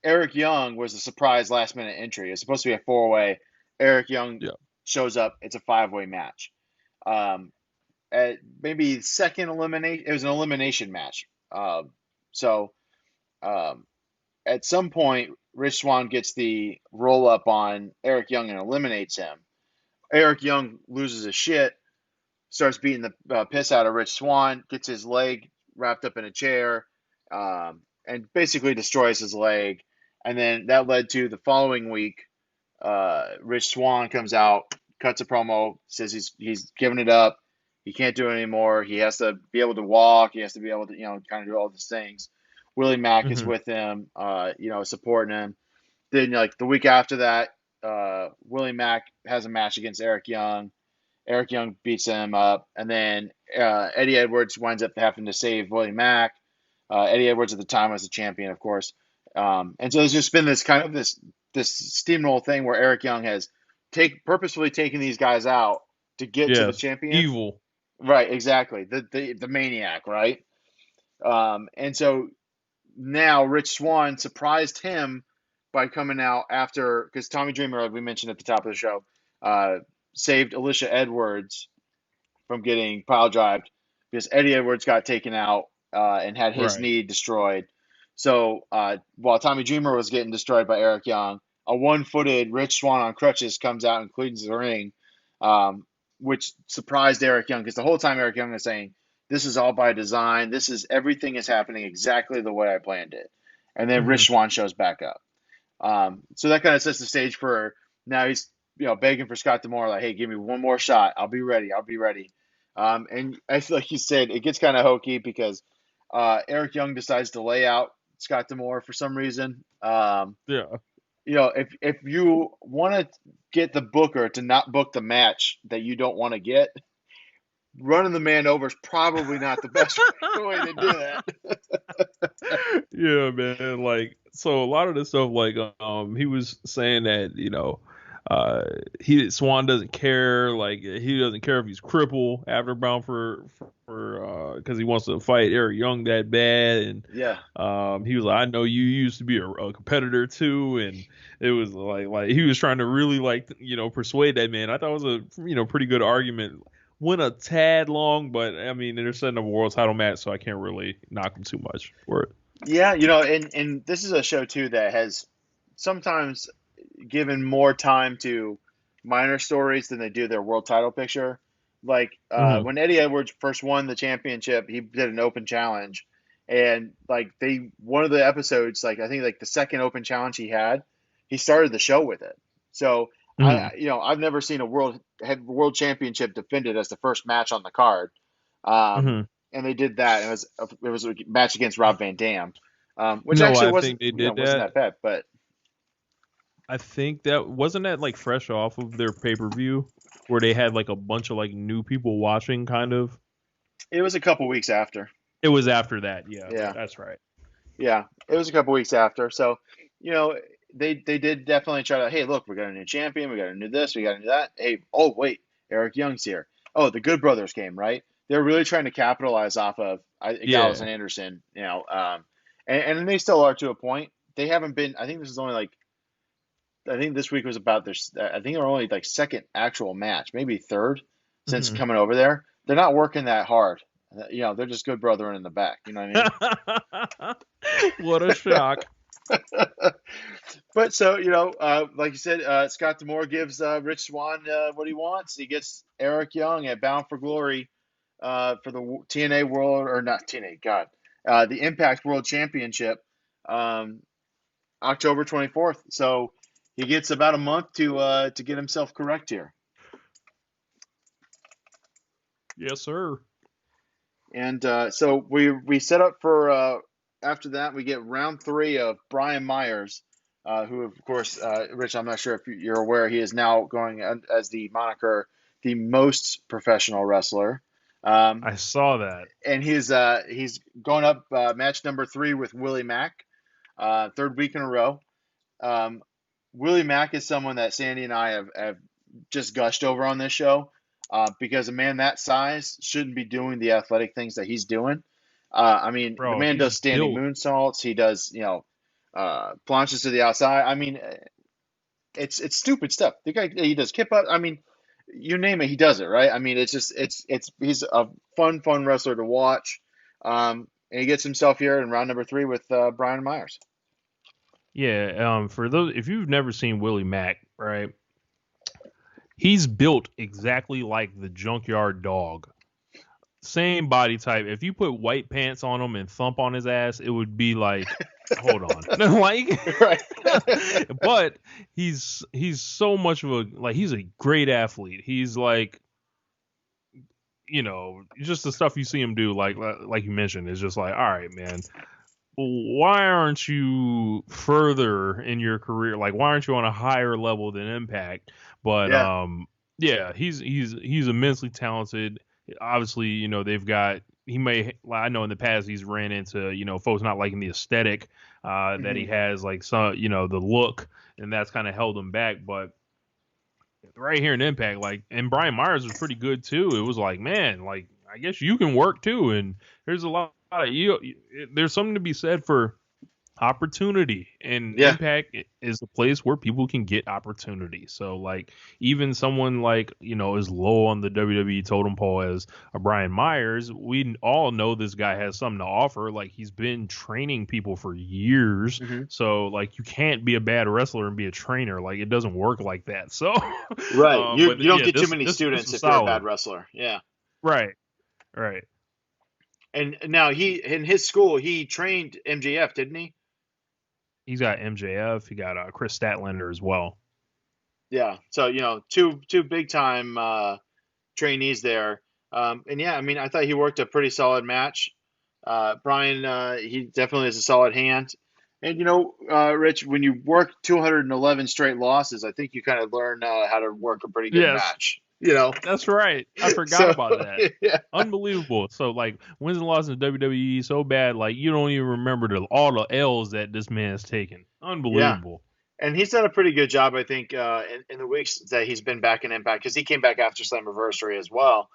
Eric Young was a surprise last minute entry. It's supposed to be a 4-way. Eric Young yeah, shows up. It's a 5-way match. Um, at maybe second elimination, it was an elimination match. So um, at some point, Rich Swann gets the roll up on Eric Young and eliminates him. Eric Young loses his shit, starts beating the piss out of Rich Swann, gets his leg wrapped up in a chair, and basically destroys his leg. And then that led to the following week. Rich Swann comes out, cuts a promo, says he's giving it up. He can't do it anymore. He has to be able to walk. He has to be able to kind of do all these things. Willie Mack is hmm with him, supporting him. Then like the week after that, Willie Mack has a match against Eric Young, Eric Young beats him up, and then Eddie Edwards winds up having to save Willie Mack. Eddie Edwards at the time was the champion, of course. And so there's just been this kind of this steamroll thing where Eric Young has purposefully taken these guys out to get to the Yes. champion. Evil. Right, exactly. The maniac, right? And so now Rich Swann surprised him by coming out after, because Tommy Dreamer, like we mentioned at the top of the show, saved Alicia Edwards from getting pile drived because Eddie Edwards got taken out and had his Right. knee destroyed. So while Tommy Dreamer was getting destroyed by Eric Young, a one-footed Rich Swann on crutches comes out and cleans the ring, which surprised Eric Young because the whole time Eric Young was saying, "This is all by design. Everything is happening exactly the way I planned it." And then Rich Swann shows back up. So that kind of sets the stage for now he's begging for Scott D'Amore, like, "Hey, give me one more shot. I'll be ready. I'll be ready." And I feel like you said it gets kind of hokey because Eric Young decides to lay out Scott D'Amore for some reason. Yeah. If you want to get the booker to not book the match that you don't want to get, running the man over is probably not the best way to do that. Yeah, man. Like, so a lot of this stuff, like, he was saying that, Swan doesn't care. Like, he doesn't care if he's crippled after bound because he wants to fight Eric Young that bad. And Yeah. he was like, I know you used to be a competitor too, and it was like he was trying to really persuade that man. I thought it was a pretty good argument. Went a tad long, but I mean they're setting up a world title match, so I can't really knock him too much for it. Yeah, and this is a show too that has sometimes given more time to minor stories than they do their world title picture. Like when Eddie Edwards first won the championship, he did an open challenge, and one of the episodes, I think the second open challenge he had, he started the show with it. So I've never seen a world championship defended as the first match on the card, and they did that. And it was a match against Rob Van Dam, which actually wasn't that bad, but. I think that wasn't that fresh off of their pay-per-view where they had a bunch of new people watching kind of. It was a couple weeks after. It was after that. Yeah. That's right. Yeah. It was a couple weeks after. So, they did definitely try to, hey, look, we got a new champion. We got to do this. We got to do that. Hey, oh, wait, Eric Young's here. Oh, the Good Brothers came, right? They're really trying to capitalize off of Gallows and Anderson, and they still are to a point. They haven't been, I think this is only I think this week was about I think they're only second actual match, maybe third since coming over there. They're not working that hard. They're just good brethren in the back. You know what I mean? What a shock. But so, like you said, Scott D'Amore gives Rich Swann what he wants. He gets Eric Young at Bound for Glory for the TNA World, or not TNA, God, the Impact World Championship, October 24th. So he gets about a month to get himself correct here. Yes, sir. And so we set up for after that we get round 3 of Brian Myers, who of course, Rich, I'm not sure if you're aware, he is now going as the moniker the most professional wrestler. I saw that, and he's going up match number 3 with Willie Mack, third week in a row. Willie Mack is someone that Sandy and I have just gushed over on this show because a man that size shouldn't be doing the athletic things that he's doing. I mean, the man does standing moonsaults. He does, planches to the outside. I mean, it's stupid stuff. The guy, he does kip up. I mean, you name it, he does it, right? I mean, he's a fun wrestler to watch. And he gets himself here in round number 3 with Brian Myers. Yeah, for those, if you've never seen Willie Mack, right, he's built exactly like the Junkyard Dog. Same body type. If you put white pants on him and thump on his ass, it would be like, hold on, right. But he's so much of he's a great athlete. He's just the stuff you see him do, like you mentioned, is just all right, man. Why aren't you further in your career? Why aren't you on a higher level than Impact? But Yeah, he's immensely talented. Obviously, they've got I know in the past he's ran into, folks not liking the aesthetic that he Hmm. has, like some, the look, and that's kind of held him back. But right here in Impact, like, and Brian Myers was pretty good too. It was like, man, like, I guess you can work too, and there's a lot of there's something to be said for opportunity, and Yeah. Impact is a place where people can get opportunity. So like, even someone like, as low on the WWE totem pole as a Brian Myers, we all know this guy has something to offer. Like, he's been training people for years. Hmm. So like, you can't be a bad wrestler and be a trainer. Like, it doesn't work like that. So Right. You but don't yeah, get too this many this this students was if you're a bad solid. wrestler. Yeah. Right. And now he in his school he trained MJF, didn't he? He's got MJF. He got Chris Statlander as well. Yeah. So two big time trainees there. And yeah, I mean, I thought he worked a pretty solid match. Brian, he definitely has a solid hand. And Rich, when you work 211 straight losses, I think you kind of learn how to work a pretty good Yes. match. That's right. I forgot So about that. yeah, Unbelievable. So like, wins and losses in WWE so bad, like, you don't even remember all the L's that this man's taken. yeah. Unbelievable. And he's done a pretty good job, I think, in the weeks that he's been back in Impact, because he came back after Slammiversary as well,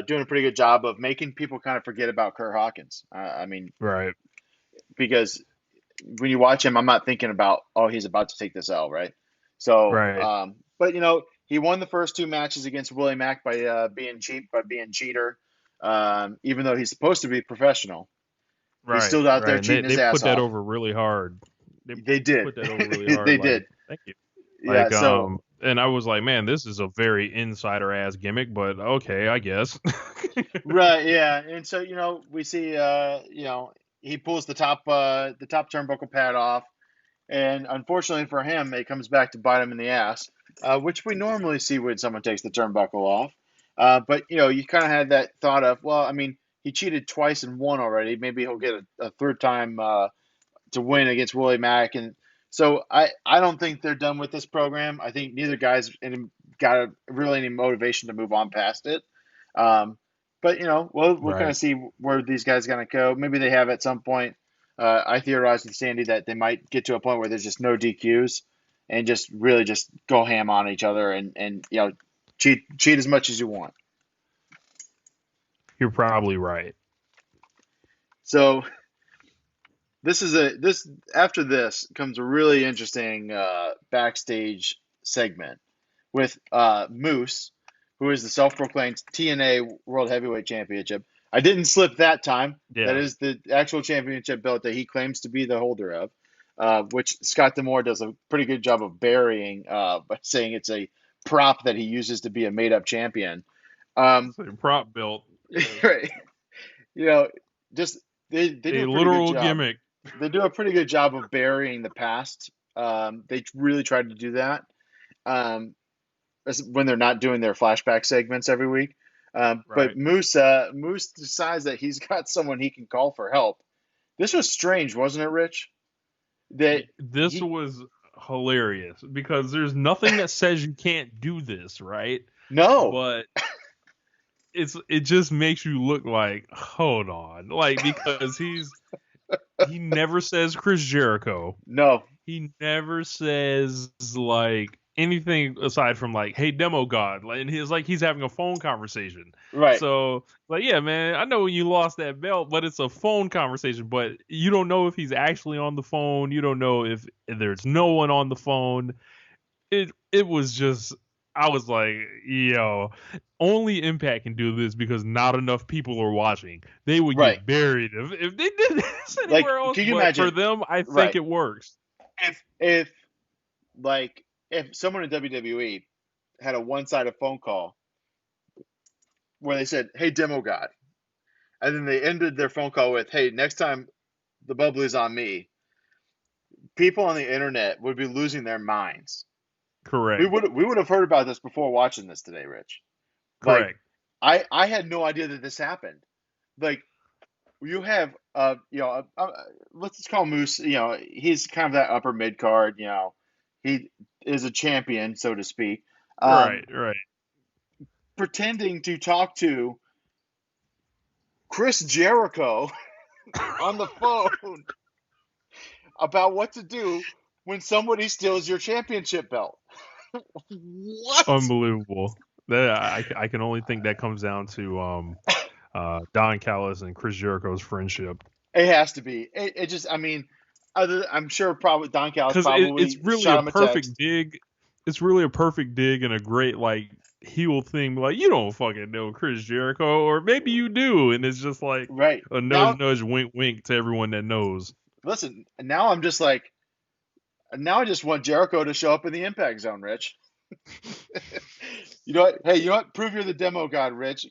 doing a pretty good job of making people kind of forget about Kurt Hawkins. I mean, Right. because when you watch him, I'm not thinking about, oh, he's about to take this L, right? So, Right. but he won the first two matches against Willie Mack by being cheap, by being cheater. Even though he's supposed to be professional, he's Right. still out Right. there And cheating they his ass put that off. over really hard. They They did. put that over really hard. They Like, did. thank you. Yeah. Like, So and I was like, man, this is a very insider ass gimmick, but okay, I guess. right, yeah, and so we see he pulls the top turnbuckle pad off, and unfortunately for him, it comes back to bite him in the ass, which we normally see when someone takes the turnbuckle off. But you kind of had that thought of, well, I mean, he cheated twice and won already. Maybe he'll get a third time to win against Willie Mack, and so I don't think they're done with this program. I think neither guy's got really any motivation to move on past it. Um, but we'll kind Right. of see where these guys are going to go. Maybe they have at some point. I theorized with Sandy that they might get to a point where there's just no DQs and just really just go ham on each other and cheat as much as you want. You're probably right. So this after this comes a really interesting backstage segment with Moose, who is the self-proclaimed TNA World Heavyweight Championship. I didn't slip that time. Yeah. That is the actual championship belt that he claims to be the holder of, which Scott D'Amore does a pretty good job of burying by saying it's a prop that he uses to be a made-up champion. So prop belt. Right. Just they do a pretty literal good job. Gimmick. They do a pretty good job of burying the past. They really tried to do that when they're not doing their flashback segments every week. Right. But Moose decides that he's got someone he can call for help. This was strange, wasn't it, Rich? This was hilarious because there's nothing that says you can't do this, right? No. But it just makes you look like, hold on, like, because he never says Chris Jericho. No. He never says like anything aside from like, hey, Demo God, like, and he's having a phone conversation. Right. So like, yeah, man, I know you lost that belt, but it's a phone conversation, but you don't know if he's actually on the phone. You don't know if there's no one on the phone. It was just, I was like, yo, only Impact can do this because not enough people are watching. They would get buried if they did this anywhere else. Can you but imagine? For them, I think it works. If someone in WWE had a one-sided phone call where they said, "Hey, Demo God," and then they ended their phone call with, "Hey, next time the bubbly's on me," people on the internet would be losing their minds. Correct. We would have heard about this before watching this today, Rich. Correct. Like, I had no idea that this happened. Like, you have let's just call Moose. He's kind of that upper mid card. He is a champion, so to speak. Right. pretending to talk to Chris Jericho on the phone about what to do when somebody steals your championship belt. What? Unbelievable. I can only think that comes down to Don Callis and Chris Jericho's friendship. It has to be. It just, I mean, I'm sure probably Don Callis Because probably it's really shot a him a perfect text. dig. It's really a perfect dig and a great like heel thing. Like, you don't fucking know Chris Jericho, or maybe you do, and it's just like Right. a Now, nudge, wink, wink to everyone that knows. listen, now I'm just like, now I just want Jericho to show up in the Impact Zone, Rich. You know what? Hey, you know what? Prove you're the demo god, Rich.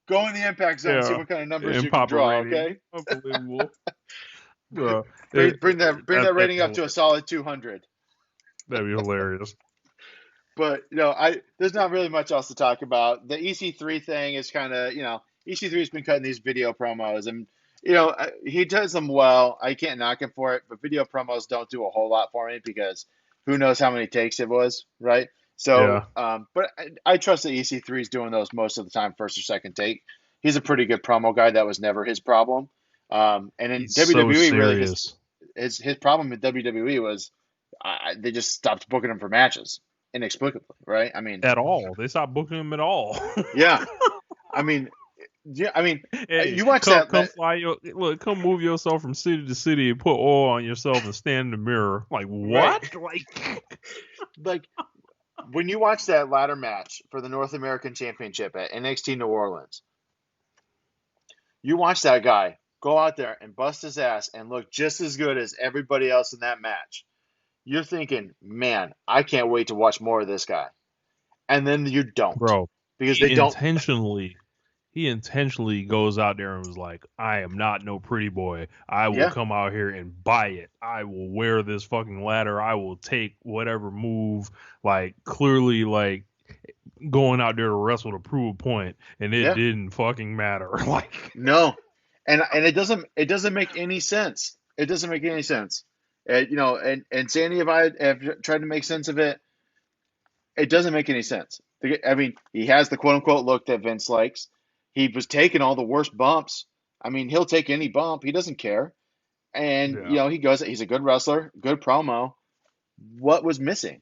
Go in the Impact Zone and see Yeah, what kind of numbers and you can pop a draw, rating. okay? Unbelievable. Bro, Bring that that's rating up to a solid 200. that'd be hilarious. But, there's not really much else to talk about. The EC3 thing is kind of, EC3's been cutting these video promos, and, he does them well. I can't knock him for it, but video promos don't do a whole lot for me because who knows how many takes it was, right? So, Yeah. but I trust that EC3 is doing those most of the time, first or second take. He's a pretty good promo guy. That was never his problem. And in He's so WWE, really, serious. his problem with WWE was they just stopped booking him for matches inexplicably, right? I mean, At all. They stopped booking him at all. yeah. I mean, Hey, you watch come move yourself from city to city and put oil on yourself and stand in the mirror. Like, what? Right. Like when you watch that ladder match for the North American Championship at NXT New Orleans, you watch that guy go out there and bust his ass and look just as good as everybody else in that match. You're thinking, man, I can't wait to watch more of this guy. And then you don't. Bro, because they don't. He intentionally goes out there and was like, I am not no pretty boy. I will come out here and buy it. I will wear this fucking ladder. I will take whatever move, like clearly like going out there to wrestle to prove a point, and it didn't fucking matter. Like, no. And it doesn't make any sense. It doesn't make any sense. And Sandy and I have tried to make sense of it. It doesn't make any sense. I mean, he has the quote unquote look that Vince likes. He was taking all the worst bumps. I mean, he'll take any bump. He doesn't care. And, he goes, he's a good wrestler, good promo. What was missing?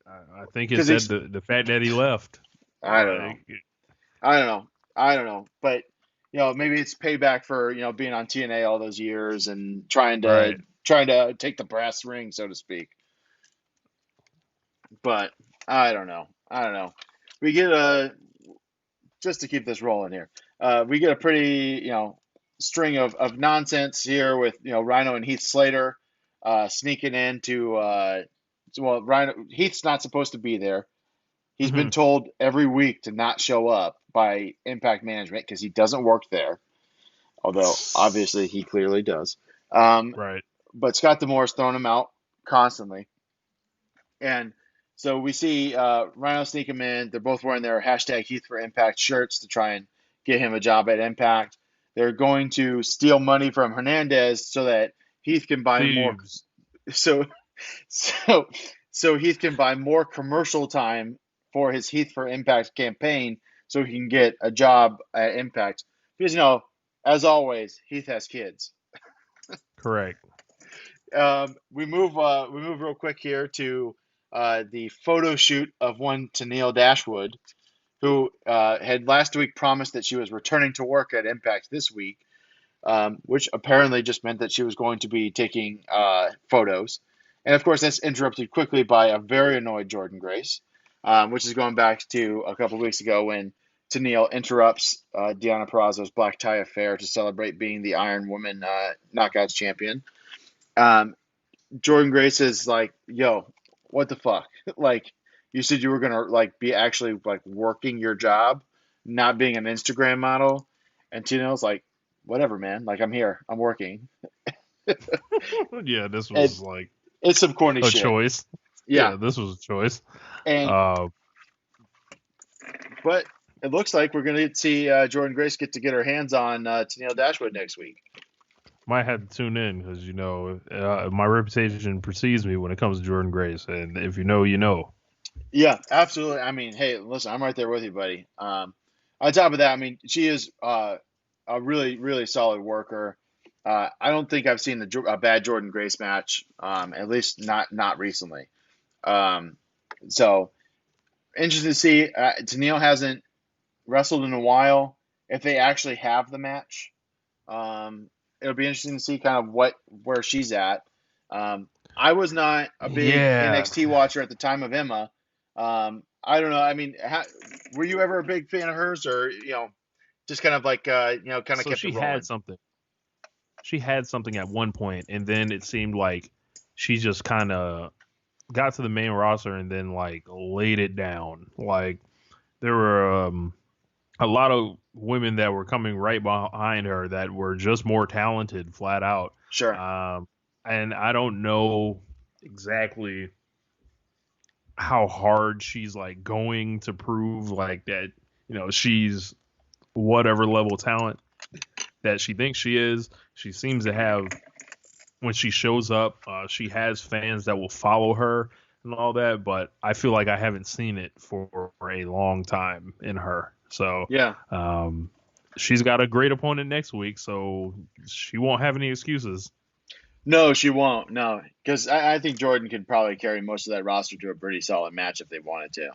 I think it's the fact that he left. I don't know. But, maybe it's payback for, being on TNA all those years and trying to take the brass ring, so to speak. But I don't know. We get just to keep this rolling here, we get a pretty, string of nonsense here with, Rhino and Heath Slater sneaking into, Heath's not supposed to be there. He's been told every week to not show up by Impact Management because he doesn't work there. Although, obviously, he clearly does. Right. But Scott D'Amore's throwing him out constantly. And so we see Rhino sneak him in. They're both wearing their hashtag Heath for Impact shirts to try and get him a job at Impact. They're going to steal money from Hernandez so that Heath can buy more. So Heath can buy more commercial time for his Heath for Impact campaign so he can get a job at Impact. Because, as always, Heath has kids. Correct. We move real quick here to the photo shoot of one Tenille Dashwood, who had last week promised that she was returning to work at Impact this week, which apparently just meant that she was going to be taking photos. And, of course, that's interrupted quickly by a very annoyed Jordan Grace, which is going back to a couple weeks ago when Tenille interrupts Deonna Purrazzo's black tie affair to celebrate being the Iron Woman Knockouts champion. Jordan Grace is like, yo, what the fuck? Like, you said you were going to like be actually like working your job, not being an Instagram model. And Tenille's like, whatever, man. Like, I'm here. I'm working. Yeah, this was it's some corny shit. A choice. Yeah, this was a choice. And but it looks like we're going to see Jordan Grace get her hands on Tenille Dashwood next week. Might have to tune in because, my reputation precedes me when it comes to Jordan Grace. And if you know, you know. Yeah, absolutely. I mean, hey, listen, I'm right there with you, buddy. On top of that, I mean, she is a really, really solid worker. I don't think I've seen a bad Jordan Grace match, at least not recently. Um, so interesting to see. Tennille hasn't wrestled in a while. If they actually have the match, it'll be interesting to see kind of where she's at. I was not a big Yeah. NXT watcher at the time of Emma. I don't know. I mean, were you ever a big fan of hers, or just kind of like kind of So kept it she had rolling? something. She had something at one point, and then it seemed like she just kind of got to the main roster and then like laid it down. Like there were a lot of women that were coming right behind her that were just more talented, flat out. Sure. Um, and I don't know exactly how hard she's like going to prove like that, she's whatever level talent that she thinks she is. She seems to have, when she shows up, she has fans that will follow her and all that, but I feel like I haven't seen it for a long time in her. So Yeah. she's got a great opponent next week, so she won't have any excuses. No, she won't. No, because I think Jordan could probably carry most of that roster to a pretty solid match if they wanted to.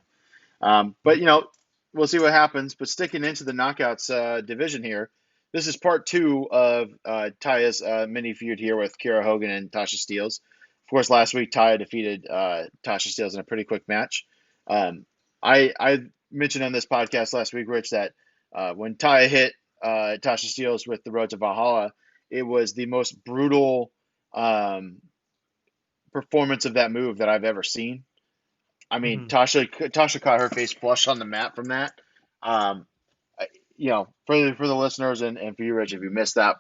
But we'll see what happens. But sticking into the knockouts division here, this is part two of Taya's mini feud here with Kiera Hogan and Tasha Steelz. Of course, last week Taya defeated Tasha Steelz in a pretty quick match. I mentioned on this podcast last week, Rich, that when Taya hit Tasha Steelz with the Road to Valhalla, it was the most brutal um, performance of that move that I've ever seen. I mean, Mm-hmm. Tasha caught her face flush on the mat from that. Um, for the listeners and for you, Rich, if you missed that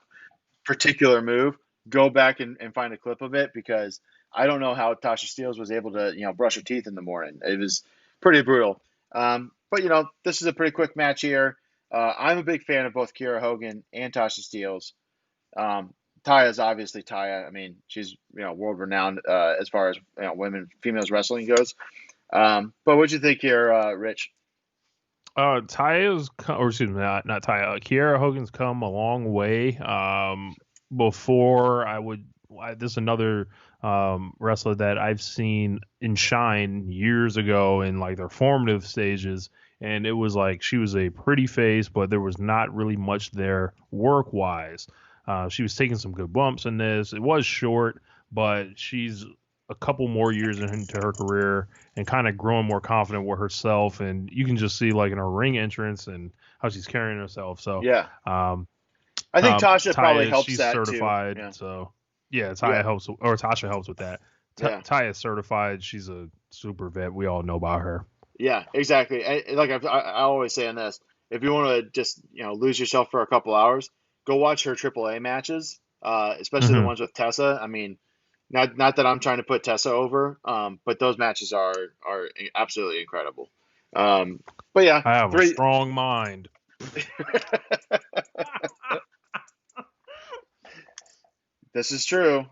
particular move, go back and find a clip of it, because I don't know how Tasha Steelz was able to brush her teeth in the morning. It was pretty brutal. But this is a pretty quick match here. I'm a big fan of both Kiera Hogan and Tasha Steelz. Um, Taya is obviously Taya. I mean, she's world renowned as far as females wrestling goes. But what'd you think here, Rich? Or excuse me, not Taya. Kiera Hogan's come a long way. Before this is another wrestler that I've seen in Shine years ago in like their formative stages, and it was like she was a pretty face, but there was not really much there work wise. She was taking some good bumps in this. It was short, but she's a couple more years into her career and kind of growing more confident with herself. And you can just see like in her ring entrance and how she's carrying herself. So, Yeah, um, I think Tasha probably Taya, helps she's that too. certified. Yeah, So yeah, yeah, Taya helps, or Tasha helps with that. yeah, Taya's certified. She's a super vet. We all know about her. yeah. Exactly. Like I always say on this, if you want to just lose yourself for a couple hours, go watch her AAA matches, especially the Hmm. ones with Tessa. I mean, not that I'm trying to put Tessa over, but those matches are absolutely incredible. Um, but yeah, I have a three. strong mind. This is true.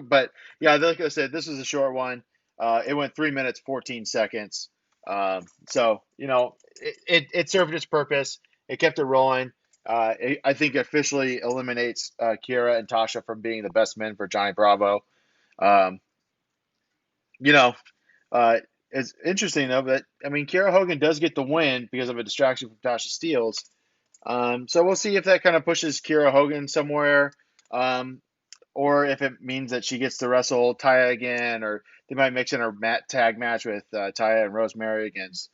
But yeah, like I said, this was a short one. It went 3 minutes 14 seconds. So it served its purpose. It kept it rolling. I think officially eliminates Kiera and Tasha from being the best men for Johnny Bravo. Um, you know, it's interesting though that I mean Kiera Hogan does get the win because of a distraction from Tasha Steelz. So we'll see if that kind of pushes Kiera Hogan somewhere. Um, or if it means that she gets to wrestle Taya again, or they might mix in a tag match with Taya and Rosemary against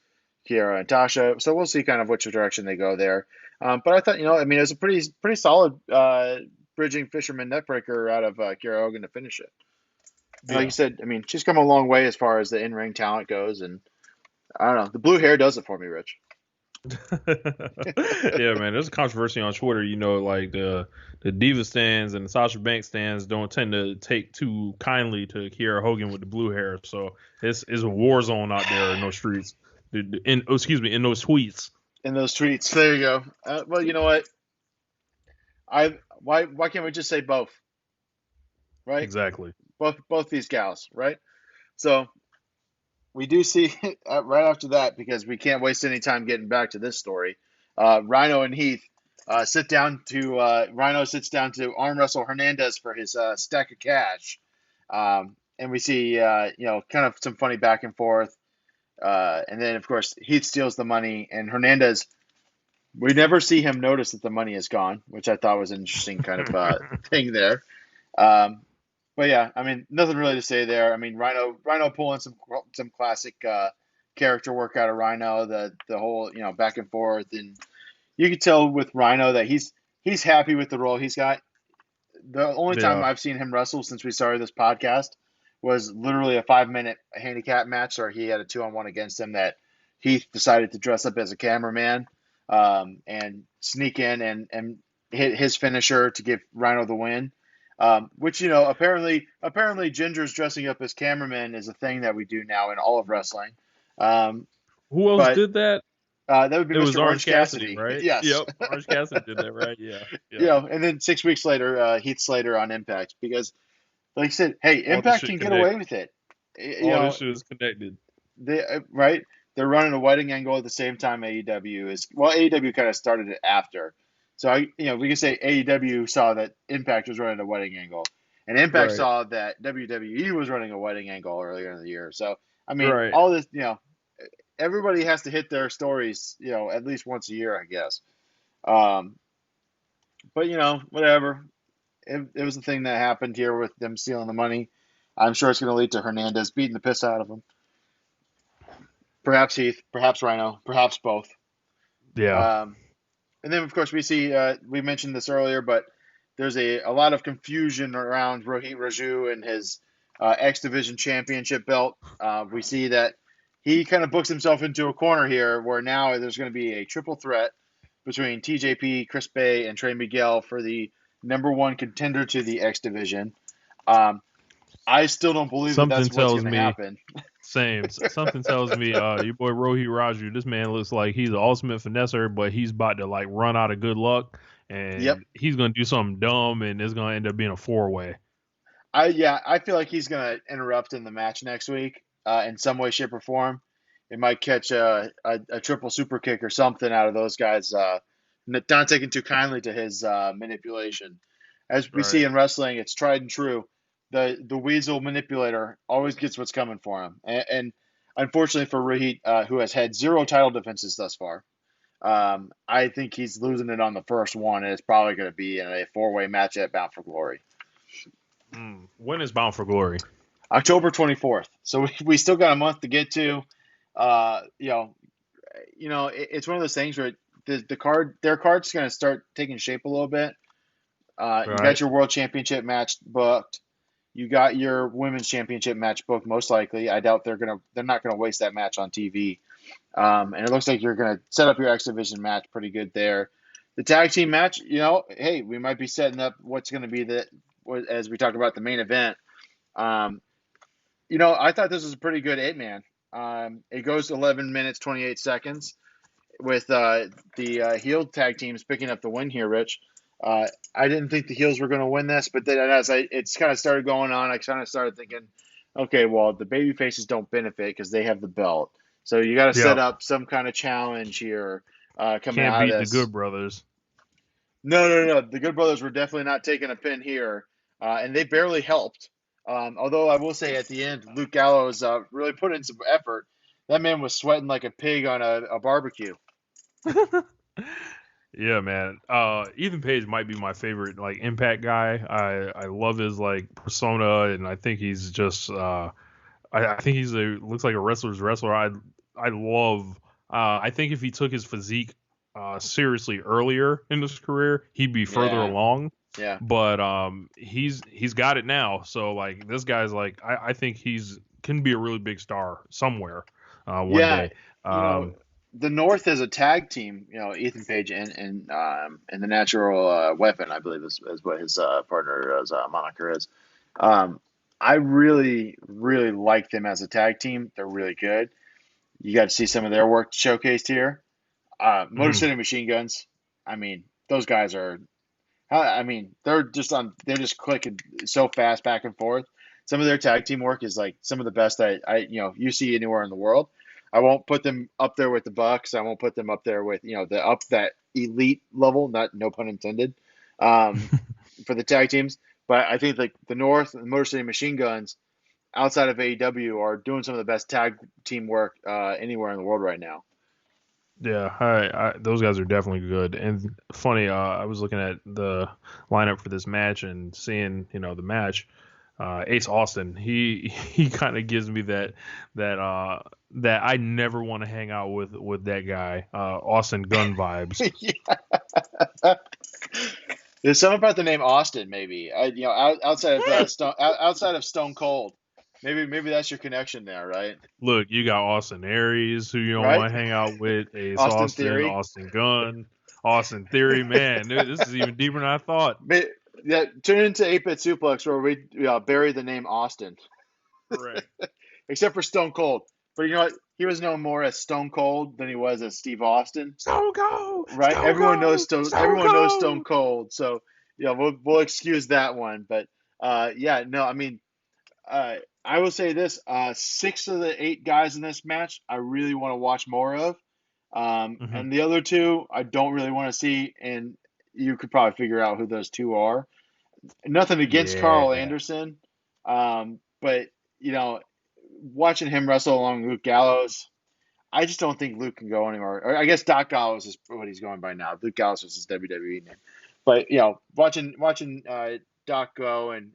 Kiera and Tasha. So we'll see kind of which direction they go there. But I thought, I mean, it was a pretty solid bridging fisherman neckbreaker out of Kiera Hogan to finish it. And like you Yeah. said, I mean, she's come a long way as far as the in-ring talent goes, and I don't know, the blue hair does it for me, Rich. Yeah, man. There's a controversy on Twitter. Like the Diva stands and the Sasha Banks stands don't tend to take too kindly to Kiera Hogan with the blue hair. So it's a war zone out there in those streets. In those tweets. In those tweets, there you go. Well, you know what? Why can't we just say both, right? Exactly. Both these gals, right? So we do see right after that, because we can't waste any time getting back to this story. Rhino and Heath Rhino sits down to arm wrestle Hernandez for his stack of cash. And we see, kind of some funny back and forth. And then, of course, Heath steals the money, and Hernandez, we never see him notice that the money is gone, which I thought was an interesting kind of thing there. But yeah, I mean, nothing really to say there. I mean, Rhino pulling some classic character work out of Rhino, the whole back and forth, and you could tell with Rhino that he's happy with the role he's got. The only time I've seen him wrestle since we started this podcast was literally a 5-minute handicap match where he had a 2-on-1 against him that Heath decided to dress up as a cameraman and sneak in and hit his finisher to give Rhino the win. Which, apparently Ginger's dressing up as cameraman is a thing that we do now in all of wrestling. Who else did that? That would be It Mr. was Orange Cassidy, right? Yes. Yep, Orange Cassidy did that, right? Yeah. And then 6 weeks later, Heath Slater on Impact, because, like I said, hey, Impact can get away with it. All this shit is connected. Right? They're running a wedding angle at the same time AEW is. Well, AEW kind of started it after. So, we can say AEW saw that Impact was running a wedding angle. And Impact saw that WWE was running a wedding angle earlier in the year. So, I mean, all this, everybody has to hit their stories, at least once a year, I guess. But, whatever. It was the thing that happened here with them stealing the money. I'm sure it's going to lead to Hernandez beating the piss out of him. Perhaps Heath, perhaps Rhino, perhaps both. Yeah. And then, of course, we see, we mentioned this earlier, but there's a lot of confusion around Rohit Raju and his X Division Championship belt. We see that he kind of books himself into a corner here where now there's going to be a triple threat between TJP, Chris Bay, and Trey Miguel for the #1 contender to the X Division. I still don't believe that's what's going to happen. Same. Something tells me, your boy Rohit Raju, this man looks like he's the ultimate finesser, but he's about to run out of good luck, and he's going to do something dumb, and it's going to end up being a 4-way. I feel like he's going to interrupt in the match next week in some way, shape, or form. It might catch a triple super kick or something out of those guys, not taking too kindly to his manipulation. As we see in wrestling, it's tried and true. The weasel manipulator always gets what's coming for him. And unfortunately for Rohit, who has had 0 title defenses thus far, I think he's losing it on the first one, and it's probably going to be in a 4-way match at Bound for Glory. When is Bound for Glory? October 24th. So we still got a month to get to. It's one of those things where their card's going to start taking shape a little bit. You got your World Championship match booked. You got your Women's Championship match booked, most likely. I doubt they're not gonna waste that match on TV. And it looks like you're gonna set up your X Division match pretty good there. The tag team match, hey, we might be setting up what's gonna be as we talk about the main event. I thought this was a pretty good 8-man. It goes 11 minutes 28 seconds with the heel tag teams picking up the win here, Rich. I didn't think the heels were going to win this, but then as it's kind of started going on, I kind of started thinking, okay, well, the baby faces don't benefit because they have the belt. So you got to set up some kind of challenge here coming out of this. Can't beat the Good Brothers. No. The Good Brothers were definitely not taking a pin here, and they barely helped. Although I will say at the end, Luke Gallows really put in some effort. That man was sweating like a pig on a barbecue. Yeah, man. Ethan Page might be my favorite Impact guy. I love his persona, and I think he's just I think he's looks like a wrestler's wrestler. I love. I think if he took his physique seriously earlier in his career, he'd be further along. Yeah. But he's got it now. So this guy's I think can be a really big star somewhere one day. The North is a tag team, Ethan Page and the Natural Weapon, I believe is what his partner's moniker is. I really, really like them as a tag team. They're really good. You got to see some of their work showcased here. Motor City Machine Guns. I mean, those guys are. They're just clicking so fast back and forth. some of their tag team work is like some of the best you see anywhere in the world. I won't put them up there with the Bucks. I won't put them up there with that elite level, no pun intended, for the tag teams. But I think like the North and Motor City Machine Guns outside of AEW are doing some of the best tag team work anywhere in the world right now. Yeah, those guys are definitely good. And funny, I was looking at the lineup for this match and seeing, the match. Ace Austin, he kind of gives me that I never want to hang out with that guy. Austin Gunn vibes. Yeah. There's something about the name Austin, maybe. Outside of Stone Cold. Maybe that's your connection there, right? Look, you got Austin Aries, who you don't Right? want to hang out with. Ace Austin Austin, Theory. Austin Gunn, Austin Theory. Man, this is even deeper than I thought. Yeah, turn it into 8-Bit Suplex where we bury the name Austin. Correct. Except for Stone Cold. But you know what? He was known more as Stone Cold than he was as Steve Austin. Stone Cold. Right? Stone Everyone Cold, knows Stone Cold. So we'll excuse that one. But I will say this: 6 of the 8 guys in this match, I really want to watch more of, and the other 2, I don't really want to see. And you could probably figure out who those 2 are. Nothing against Carl Anderson, but watching him wrestle along Luke Gallows, I just don't think Luke can go anywhere. Or I guess Doc Gallows is what he's going by now. Luke Gallows was his WWE name, but watching Doc go and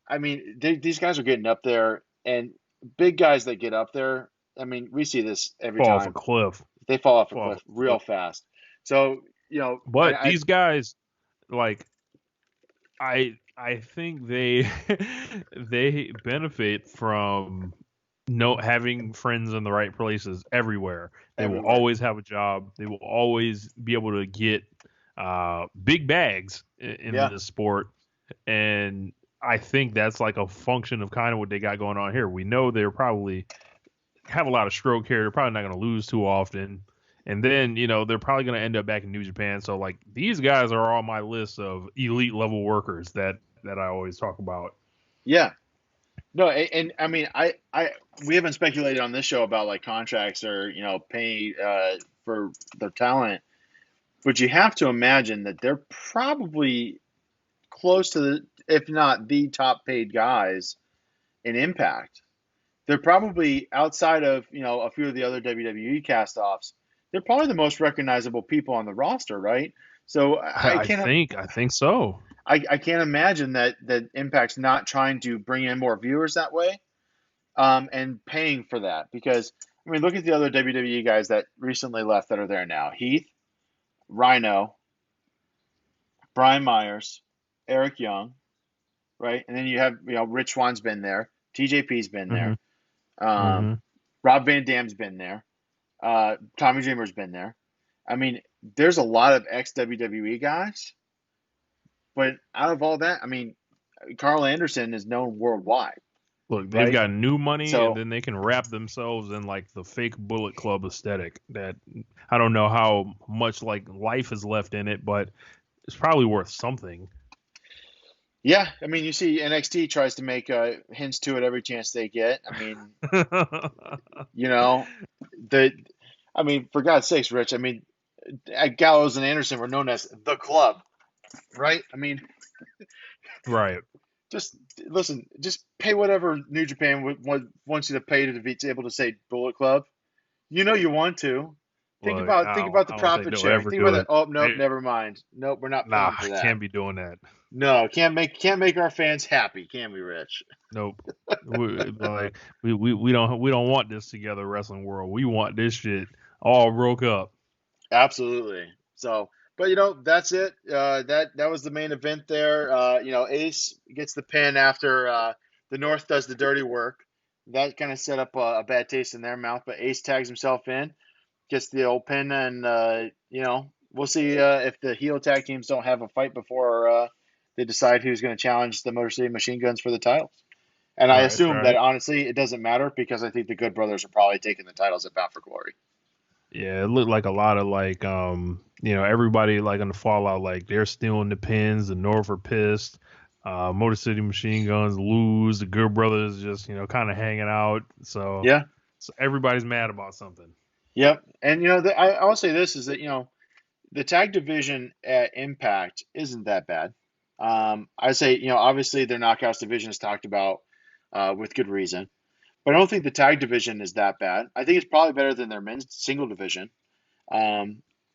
I mean, these guys are getting up there, and big guys that get up there, I mean, we see this every fall time. off a cliff. They fall off a cliff real fast. So, but these guys, like, I think they benefit from having friends in the right places everywhere. They will always have a job. They will always be able to get big bags in this sport, and I think that's like a function of kind of what they got going on here. We know they're probably have a lot of stroke here. They're probably not going to lose too often. And then, they're probably going to end up back in New Japan. So, like, these guys are on my list of elite level workers that I always talk about. Yeah. No, and I mean, we haven't speculated on this show about, like, contracts or, pay for their talent. But you have to imagine that they're probably close to if not the top paid guys in Impact. They're probably outside of, a few of the other WWE cast-offs. They're probably the most recognizable people on the roster, right? So I think so. I can't imagine that Impact's not trying to bring in more viewers that way, and paying for that. Because I mean, look at the other WWE guys that recently left that are there now: Heath, Rhino, Brian Myers, Eric Young, right? And then you have Rich Swann's been there, TJP's been there, Rob Van Dam's been there. Tommy Dreamer's been there. I mean, there's a lot of ex-WWE guys, but out of all that, I mean, Carl Anderson is known worldwide. Look, they've got new money, and then they can wrap themselves in like the fake Bullet Club aesthetic. That I don't know how much like life is left in it, but it's probably worth something. Yeah, I mean, you see NXT tries to make hints to it every chance they get. I mean, for God's sakes, Rich, I mean, Gallows and Anderson were known as the Club, right? I mean, right. Just listen, just pay whatever New Japan wants you to pay to be able to say Bullet Club. You want to. Think about the profit sharing. Think about that. Oh, nope, never mind. Nope, we're not paying for that. Can't be doing that. No, can't make our fans happy, can we, Rich? Nope. we don't want this together, wrestling world. We want this shit all broke up. Absolutely. So, but that's it. That was the main event there. Ace gets the pin after the North does the dirty work. That kind of set up a bad taste in their mouth. But Ace tags himself in, gets the old pin, and we'll see if the heel tag teams don't have a fight before they decide who's going to challenge the Motor City Machine Guns for the titles. And I assume that honestly it doesn't matter because I think the Good Brothers are probably taking the titles at Bound for Glory. Yeah, it looked like a lot of like everybody like on the Fallout, like they're stealing the pins. The North are pissed. Motor City Machine Guns lose. The Good Brothers just, kind of hanging out. So, Yeah. so everybody's mad about something. Yep. And I'll say this is that the tag division at Impact isn't that bad. I say obviously their Knockouts division is talked about with good reason, but I don't think the tag division is that bad. I think it's probably better than their men's single division.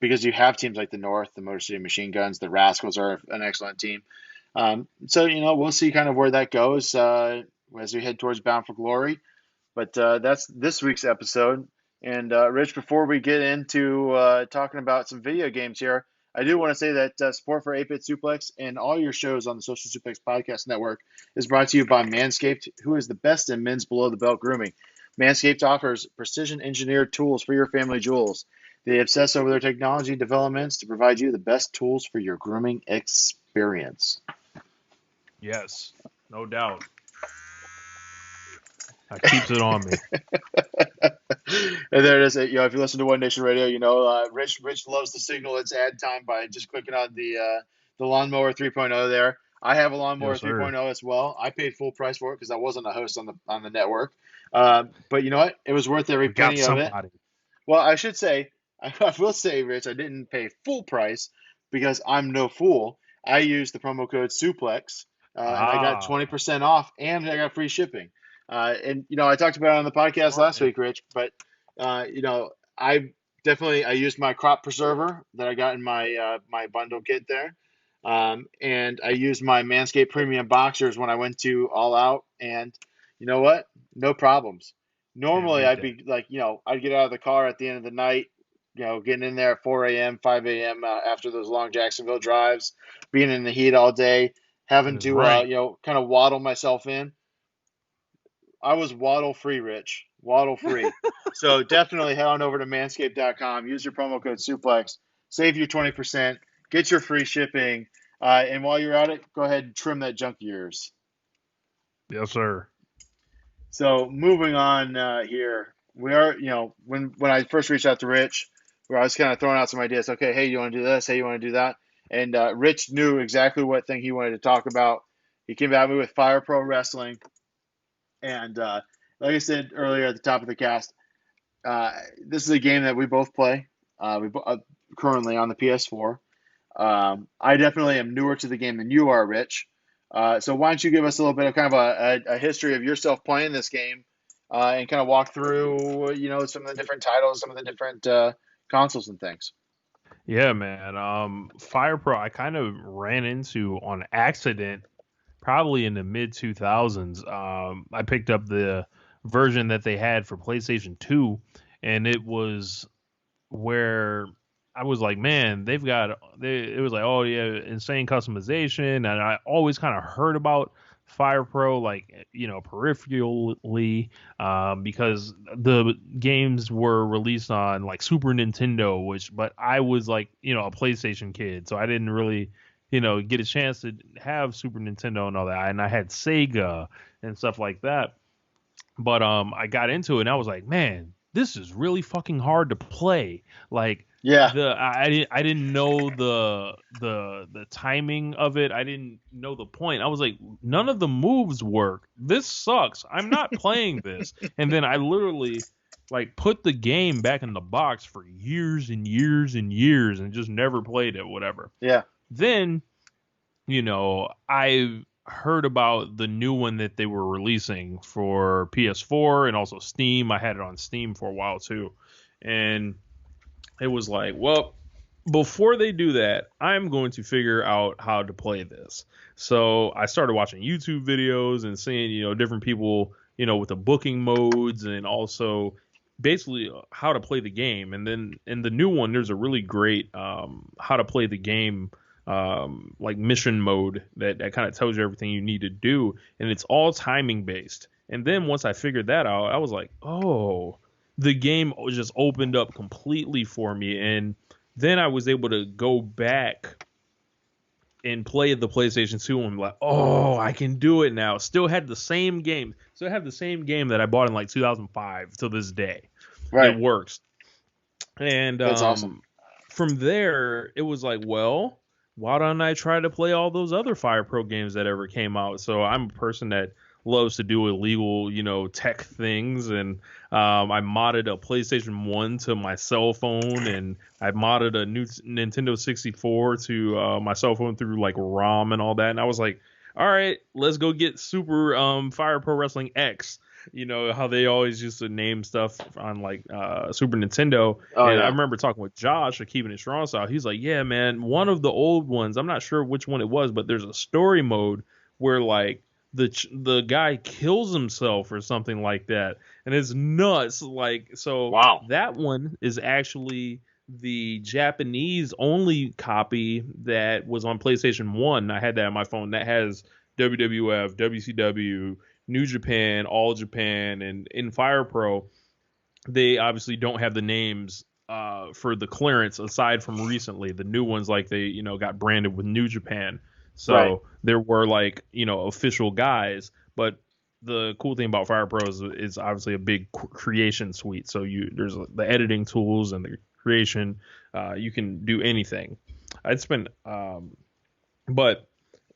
Because you have teams like the North, the Motor City Machine Guns, the Rascals are an excellent team. So we'll see kind of where that goes as we head towards Bound for Glory. But that's this week's episode. And Rich, before we get into talking about some video games here, I do want to say that support for 8-Bit Suplex and all your shows on the Social Suplex Podcast Network is brought to you by Manscaped, who is the best in men's below-the-belt grooming. Manscaped offers precision-engineered tools for your family jewels. They obsess over their technology developments to provide you the best tools for your grooming experience. Yes, no doubt. That keeps it on me. And there it is. If you listen to One Nation Radio, Rich loves to signal its ad time by just clicking on the Lawnmower 3.0 there. I have a Lawnmower 3.0 as well. I paid full price for it because I wasn't a host on the network. But you know what? It was worth every penny of it. Well, I should say, I will say, Rich, I didn't pay full price because I'm no fool. I used the promo code SUPLEX, and I got 20% off, and I got free shipping. And I talked about it on the podcast last week, Rich, but I used my crop preserver that I got in my my bundle kit there, and I used my Manscaped premium boxers when I went to All Out, and you know what? No problems. Normally, I'd be like, I'd get out of the car at the end of the night, getting in there at 4 a.m., 5 a.m. After those long Jacksonville drives, being in the heat all day, having to kind of waddle myself in. I was waddle free, Rich. Waddle free. So definitely head on over to manscaped.com. Use your promo code SUPLEX. Save your 20%. Get your free shipping. And while you're at it, go ahead and trim that junk of yours. Yes, sir. So moving on here, we are, when I first reached out to Rich, where I was kind of throwing out some ideas. Okay, hey, you want to do this? Hey, you want to do that? And Rich knew exactly what thing he wanted to talk about. He came at me with Fire Pro Wrestling. And like I said earlier at the top of the cast, this is a game that we both play. We currently on the PS4. I definitely am newer to the game than you are, Rich. So why don't you give us a little bit of kind of a history of yourself playing this game and kind of walk through, some of the different titles, some of the different consoles and things. Yeah, man. Fire Pro, I kind of ran into on accident probably in the mid 2000s. I picked up the version that they had for PlayStation 2, and it was where I was like, man, it was like, oh yeah, insane customization. And I always kind of heard about Fire Pro, like, peripherally, because the games were released on like Super Nintendo, but I was like, a PlayStation kid, so I didn't really get a chance to have Super Nintendo and all that. And I had Sega and stuff like that. But I got into it and I was like, man, this is really fucking hard to play. Like, yeah, I didn't know the timing of it. I didn't know the point. I was like, none of the moves work. This sucks. I'm not playing this. And then I literally like put the game back in the box for years and years and years and just never played it, whatever. Yeah. Then, I heard about the new one that they were releasing for PS4 and also Steam. I had it on Steam for a while too. And it was like, well, before they do that, I'm going to figure out how to play this. So I started watching YouTube videos and seeing, different people, with the booking modes and also basically how to play the game. And then in the new one, there's a really great how to play the game like mission mode that kind of tells you everything you need to do, and it's all timing based. And then once I figured that out, I was like, oh, the game just opened up completely for me. And then I was able to go back and play the PlayStation 2 and I'm like, oh, I can do it now. Still had the same game. Still have the same game that I bought in like 2005 to this day. Right. It works. And that's awesome. From there, it was like, well, why don't I try to play all those other Fire Pro games that ever came out? So I'm a person that loves to do illegal, tech things, and I modded a PlayStation 1 to my cell phone, and I modded a new Nintendo 64 to my cell phone through like ROM and all that. And I was like, all right, let's go get Super Fire Pro Wrestling X. You know how they always used to name stuff on like Super Nintendo. I remember talking with Josh of Keeping It Strong Style. He's like, yeah, man, one of the old ones, I'm not sure which one it was, but there's a story mode where like the guy kills himself or something like that, and it's nuts. Like, so Wow. That one is actually the Japanese only copy that was on PlayStation 1. I had that on my phone. That has WWF, WCW, New Japan, All Japan, and in Fire Pro, they obviously don't have the names for the clearance aside from recently. The new ones, like they, got branded with New Japan. So There were like, official guys, but the cool thing about Fire Pro is obviously a big creation suite. So there's the editing tools and the creation. You can do anything. I'd spend, but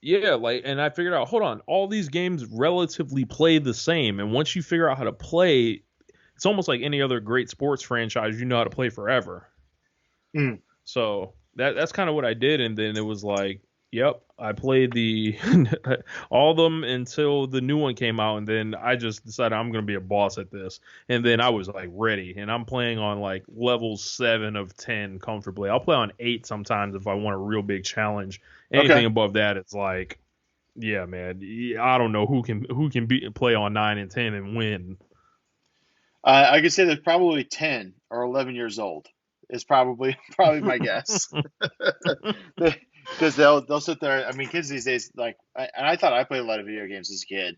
yeah, like, and I figured out, hold on, all these games relatively play the same. And once you figure out how to play, it's almost like any other great sports franchise, you know how to play forever. So that's kind of what I did. And then it was like, yep, I played all of them until the new one came out, and then I just decided I'm going to be a boss at this. And then I was like ready, and I'm playing on like level 7 of 10 comfortably. I'll play on 8 sometimes if I want a real big challenge. Anything above that, it's like, yeah, man, I don't know who can play on 9 and 10 and win. I could say there's probably 10 or 11 years old. Is probably my guess. Because they'll sit there. I mean, kids these days, like, and I thought I played a lot of video games as a kid.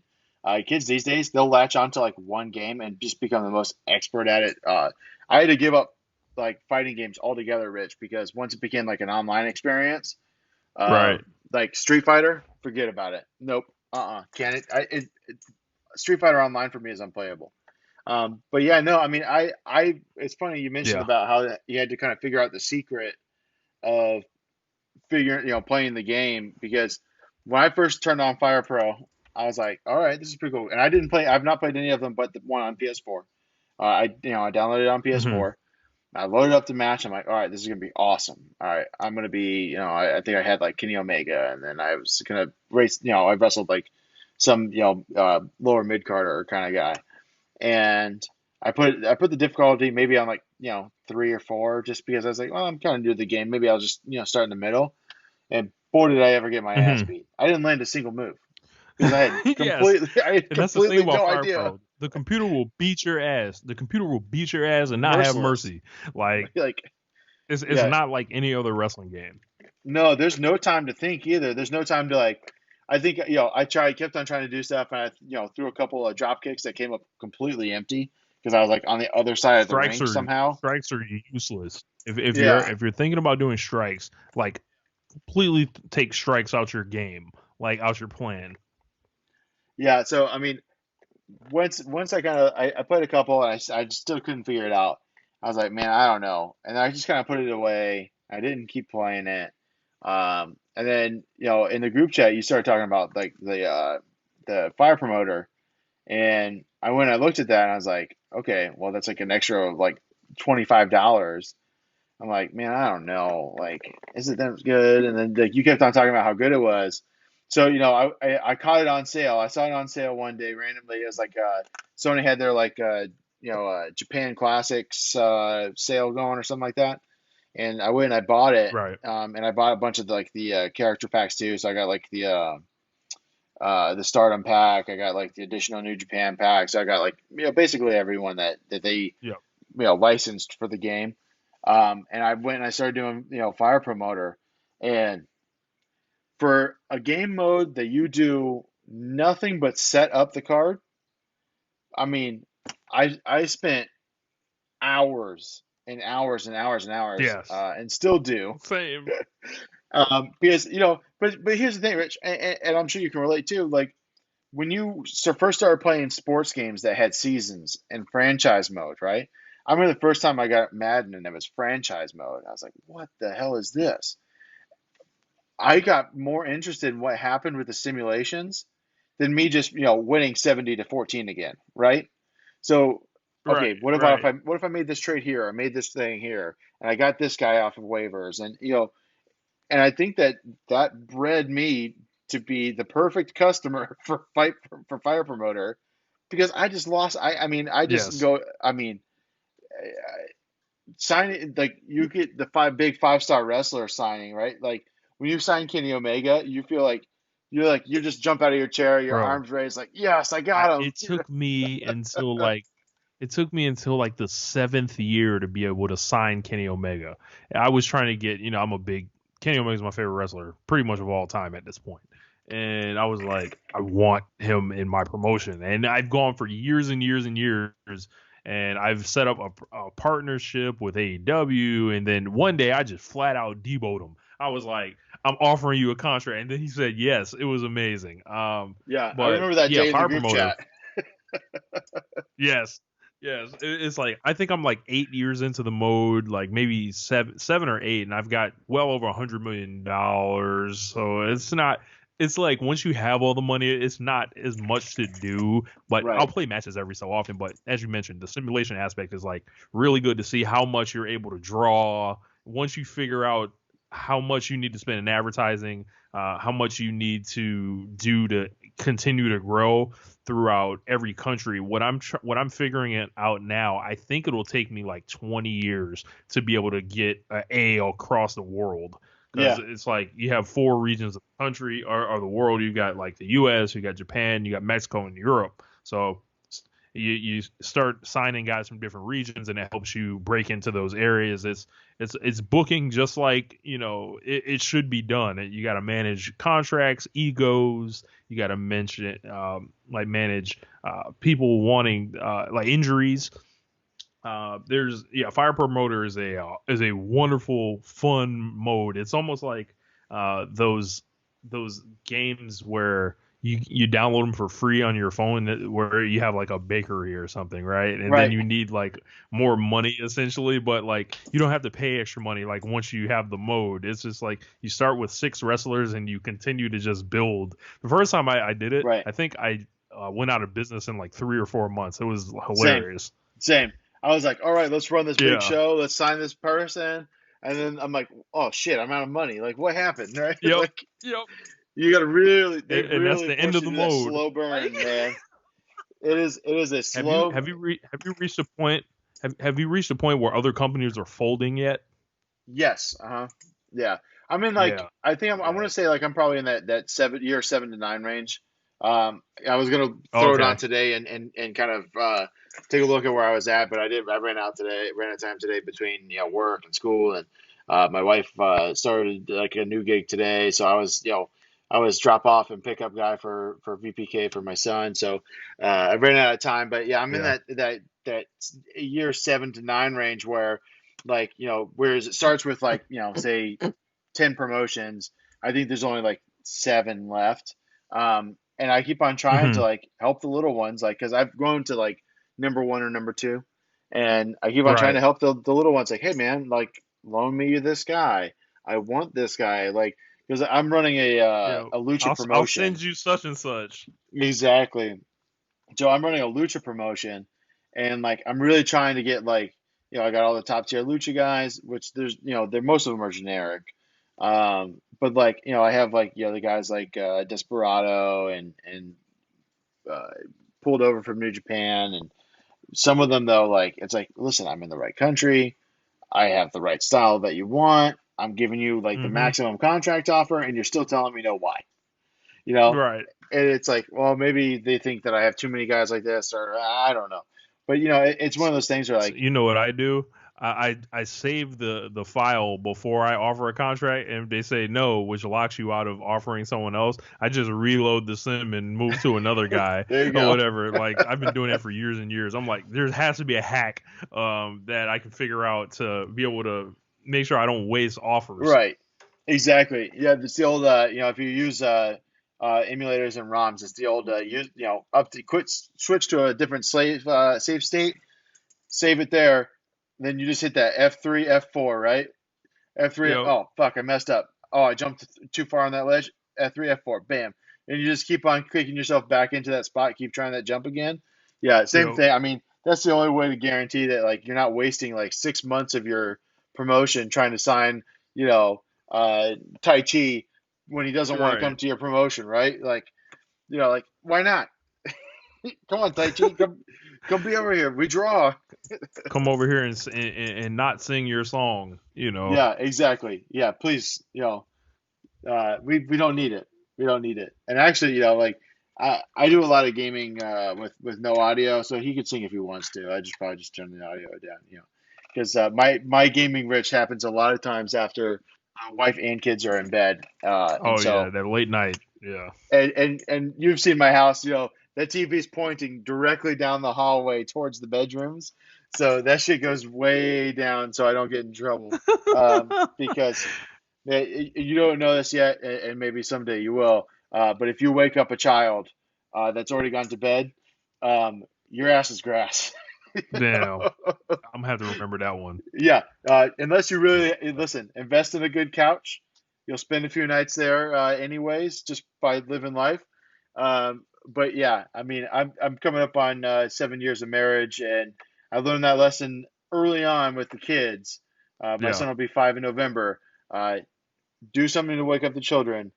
Kids these days, they'll latch onto like one game and just become the most expert at it. I had to give up like fighting games altogether, Rich, because once it became like an online experience, like Street Fighter, forget about it. Nope. Can't it? Street Fighter Online for me is unplayable. But yeah, no, I mean, it's funny you mentioned about how you had to kind of figure out the secret of playing the game, because when I first turned on Fire Pro, I was like, all right, this is pretty cool. And I've not played any of them but the one on PS4. I downloaded it on PS4. I loaded up the match. I'm like, all right, this is going to be awesome. All right, I'm going to be, I think I had like Kenny Omega, and then I was going to race, I wrestled like some, lower mid-carder kind of guy. And I put the difficulty maybe on like 3 or 4, just because I was like, well, I'm kind of new to the game. Maybe I'll just start in the middle. And boy, did I ever get my ass beat! I didn't land a single move because I had completely no idea. Pro. The computer will beat your ass. The computer will beat your ass and not have mercy. Like it's not like any other wrestling game. No, there's no time to think either. There's no time to like. I think I kept on trying to do stuff, and I threw a couple of drop kicks that came up completely empty because I was like on the other side of the ring somehow. Strikes are useless. If you're thinking about doing strikes, like completely take strikes out your game, like out your plan. Yeah. So I mean, once I kind of I played a couple, and I still couldn't figure it out. I was like, man, I don't know, and I just kind of put it away. I didn't keep playing it. And then, in the group chat, you started talking about like the fire promoter, and I looked at that and I was like, okay, well, that's like an extra of like $25. I'm like, man, I don't know, like, is it that good? And then like you kept on talking about how good it was. So, I caught it on sale. I saw it on sale one day randomly. It was like Sony had their like Japan Classics sale going or something like that. And I went and I bought it, and I bought a bunch of the character packs too. So I got like the Stardom pack. I got like the additional New Japan pack. So I got like basically everyone that they licensed for the game. And I went and I started doing Fire Promoter, and for a game mode that you do nothing but set up the card. I mean, I spent hours and hours and hours and hours, and still do. Same. Because but here's the thing, Rich, and I'm sure you can relate too. Like when you first started playing sports games that had seasons and franchise mode, right? I remember the first time I got Madden and it was franchise mode. I was like, what the hell is this? I got more interested in what happened with the simulations than me just, winning 70-14 again, right? So, Right, okay, right. what if I made this trade here, I made this thing here, and I got this guy off of waivers, and and I think that bred me to be the perfect customer for Fire Promoter because I just lost. I mean, I just Yes. go. I mean, signing like you get the big 5-star wrestler signing, right? Like when you sign Kenny Omega, you feel like you just jump out of your chair, your Bro, arms raised, like yes, I got him. it took me until like the seventh year to be able to sign Kenny Omega. I was trying to get, I'm a big Kenny Omega's my favorite wrestler pretty much of all time at this point. And I was like, I want him in my promotion. And I've gone for years and years and years. And I've set up a partnership with AEW. And then one day I just flat out deboed him. I was like, I'm offering you a contract. And then he said yes. It was amazing. Yeah, I But remember that yeah, day in the Fire group Promoter. chat. Yes. Yes. It's like I think I'm like 8 years into the mode, like maybe seven or eight, and I've got well over $100 million. So it's like once you have all the money, it's not as much to do. But I'll Right. play matches every so often. But as you mentioned, the simulation aspect is like really good to see how much you're able to draw. Once you figure out how much you need to spend in advertising, how much you need to do to continue to grow throughout every country. What I'm figuring it out now, I think it'll take me like 20 years to be able to get an A across the world. Because Yeah. it's like you have four regions of the country or the world. You got like the U.S., you got Japan, you got Mexico, and Europe. So you start signing guys from different regions, and it helps you break into those areas. It's booking just like it should be done. You got to manage contracts, egos. You got to mention manage people wanting like injuries. Fire Promoter is a wonderful fun mode. It's almost like those games where you download them for free on your phone where you have like a bakery or something, right? And then Right. you need like more money essentially, but like you don't have to pay extra money like once you have the mode. It's just like you start with 6 wrestlers and you continue to just build. The first time I did it, Right. I think I went out of business in like 3 or 4 months. It was Same. hilarious. Same. I was like, all right, let's run this big Yeah. show. Let's sign this person. And then I'm like, oh shit, I'm out of money. Like, what happened? Right? Yep. Like, Yep. you got to they And that's really the end force of you the to do that mode. slow burn, man. It is a Have you slow. have you reached a point? Have you reached a point where other companies are folding yet? Yes. Uh-huh. Yeah. I'm in like, Yeah. I think I want Yeah. to say like I'm probably in that 7 to 9 range. I was gonna throw it on Okay. today and kind of take a look at where I was at, but I ran out today, ran out of time today between work and school, and my wife started like a new gig today, so I was drop off and pick up guy for VPK for my son, so I ran out of time, but yeah, I'm in Yeah. that year 7 to 9 range where like whereas it starts with like say 10 promotions, I think there's only like 7 left. And I keep on trying to Hmm. like help the little ones, like because I've grown to like number 1 or number 2, and I keep on trying Right. to help the little ones, like, hey man, like loan me this guy. I want this guy, like because I'm running a lucha I'll send promotion. you such and such. Exactly. So I'm running a lucha promotion, and like I'm really trying to get like I got all the top tier lucha guys, which there's they're most of them are generic, but like I have like the guys like Desperado and uh, pulled over from New Japan, and some of them though like it's like listen, I'm in the right country, I have the right style that you want, I'm giving you like the Hmm. maximum contract offer, and you're still telling me no why, you know. Right. And it's like, well, maybe they think that I have too many guys like this, or I don't know. But it's one of those things where So like, you know what I do? I save the file before I offer a contract, and if they say no, which locks you out of offering someone else, I just reload the sim and move to another guy there you or go. whatever. Like I've been doing it for years and years. I'm like, there has to be a hack that I can figure out to be able to make sure I don't waste offers. Right. Exactly. Yeah, it's the old if you use emulators and ROMs, it's the old use up to quit switch to a different save state, save it there, then you just hit that F3 F4, right? F3, Yep. oh fuck, I messed up. oh, I jumped too far on that ledge. F3, F4, bam, and you just keep on clicking yourself back into that spot. Keep trying that jump again. Yeah, same Yep. thing. I mean, that's the only way to guarantee that like you're not wasting like 6 months of your promotion trying to sign, Tai Chi when he doesn't want to come Right. to your promotion, right? Like, like why not? Come on, Tai Chi, come be over here. We draw. Come over here and not sing your song. Yeah, exactly. Yeah, please, we don't need it. We don't need it. And actually, like I do a lot of gaming with no audio, so he could sing if he wants to. I just probably just turn the audio down, because my gaming Rich happens a lot of times after wife and kids are in bed, and Oh yeah, so that late night. Yeah. and you've seen my house, that TV's pointing directly down the hallway towards the bedrooms, so that shit goes way down, so I don't get in trouble, because. You don't know this yet, and maybe someday you will. But if you wake up a child that's already gone to bed, your ass is grass. Damn. I'm gonna have to remember that one. Yeah. Unless you really listen, invest in a good couch. You'll spend a few nights there anyways, just by living life. But yeah, I mean, I'm coming up on 7 years of marriage, and I learned that lesson early on with the kids. My Yeah. son will be 5 in November. Do something to wake up the children,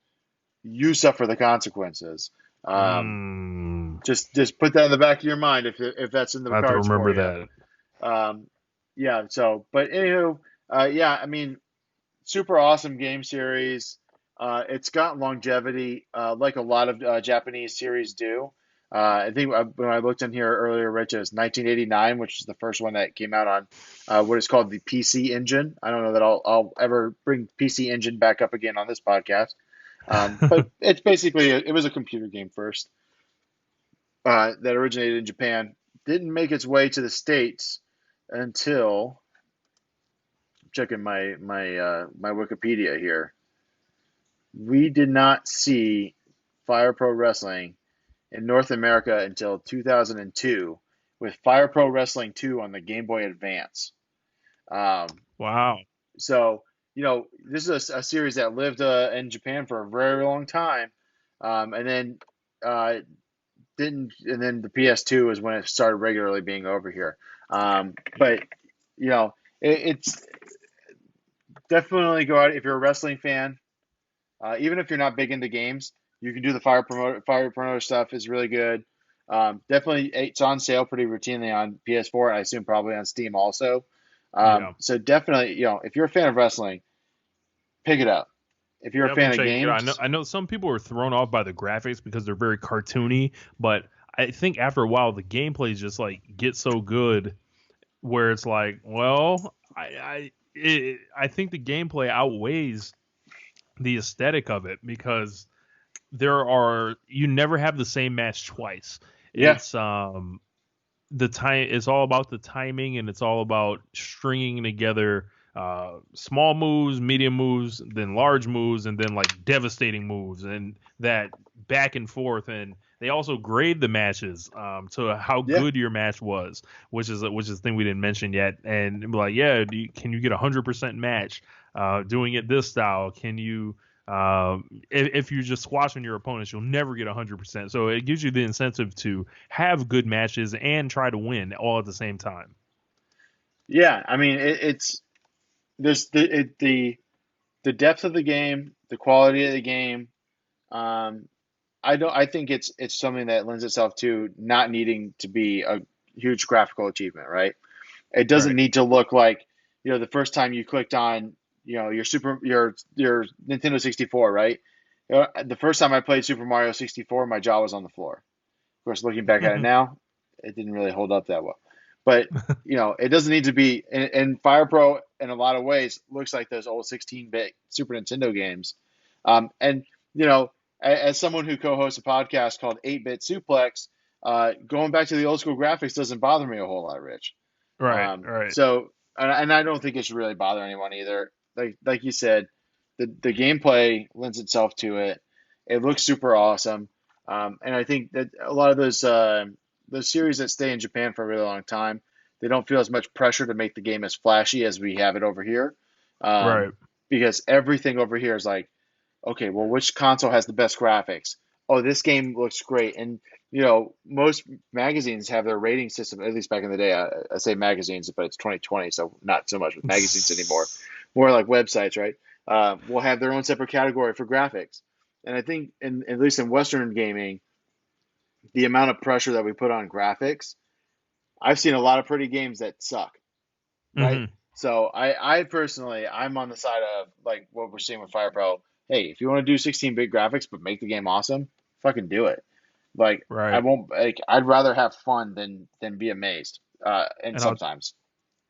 you suffer the consequences. Um, Mm, just put that in the back of your mind if that's in the I have to cards for remember you. that. Yeah. So, but anywho, yeah. I mean, super awesome game series. It's got longevity, like a lot of Japanese series do. I think when I looked in here earlier, Rich, it was 1989, which is the first one that came out on what is called the PC Engine. I don't know that I'll ever bring PC Engine back up again on this podcast, but it's basically it was a computer game first that originated in Japan. Didn't make its way to the States until checking my Wikipedia here. We did not see Fire Pro Wrestling in North America until 2002 with Fire Pro Wrestling 2 on the Game Boy Advance. Um, Wow. so, this is a series that lived in Japan for a very long time. And then didn't, and then the PS2 is when it started regularly being over here. But, it's definitely go out if you're a wrestling fan. Even if you're not big into games, you can do the Fire Promoter stuff is really good. Definitely, it's on sale pretty routinely on PS4. I assume probably on Steam also. Yeah. So definitely, if you're a fan of wrestling, pick it up. If you're a fan Definitely of check it out. games, I know some people are thrown off by the graphics because they're very cartoony, but I think after a while the gameplay just like gets so good where it's like, well, I think the gameplay outweighs the aesthetic of it because you never have the same match twice. yeah, It's it's all about the timing and it's all about stringing together small moves, medium moves, then large moves, and then like devastating moves, and that back and forth. And they also grade the matches to how yeah, good your match was, which is the thing we didn't mention yet. And like, yeah, can you get 100% match doing it this style? Can you? If you're just squashing your opponents, you'll never get 100%. So it gives you the incentive to have good matches and try to win all at the same time. yeah. I mean, it's there's the depth of the game, the quality of the game. Um, I think it's something that lends itself to not needing to be a huge graphical achievement, right? It doesn't Right. need to look like, the first time you clicked on, your Nintendo 64, right? The first time I played Super Mario 64, my jaw was on the floor. Of course, looking back at it now, it didn't really hold up that well. But, it doesn't need to be, and Fire Pro in a lot of ways looks like those old 16-bit Super Nintendo games. And, as someone who co-hosts a podcast called 8-Bit Suplex, going back to the old school graphics doesn't bother me a whole lot, Rich. Right. Right. So, and I don't think it should really bother anyone either. Like you said, the gameplay lends itself to it. It looks super awesome. And I think that a lot of those series that stay in Japan for a really long time, they don't feel as much pressure to make the game as flashy as we have it over here. Right. Um, because everything over here is like, okay, well, which console has the best graphics? Oh, this game looks great. And, most magazines have their rating system, at least back in the day. I say magazines, but it's 2020, so not so much with magazines anymore. More like websites, right? Will have their own separate category for graphics. And I think, at least in Western gaming, the amount of pressure that we put on graphics, I've seen a lot of pretty games that suck, right? Mm-hmm. So I personally, I'm on the side of like what we're seeing with Fire Pro. Hey, if you want to do 16-bit graphics but make the game awesome, fucking do it. Like I Right. won't like I'd rather have fun than be amazed. And And I'll sometimes.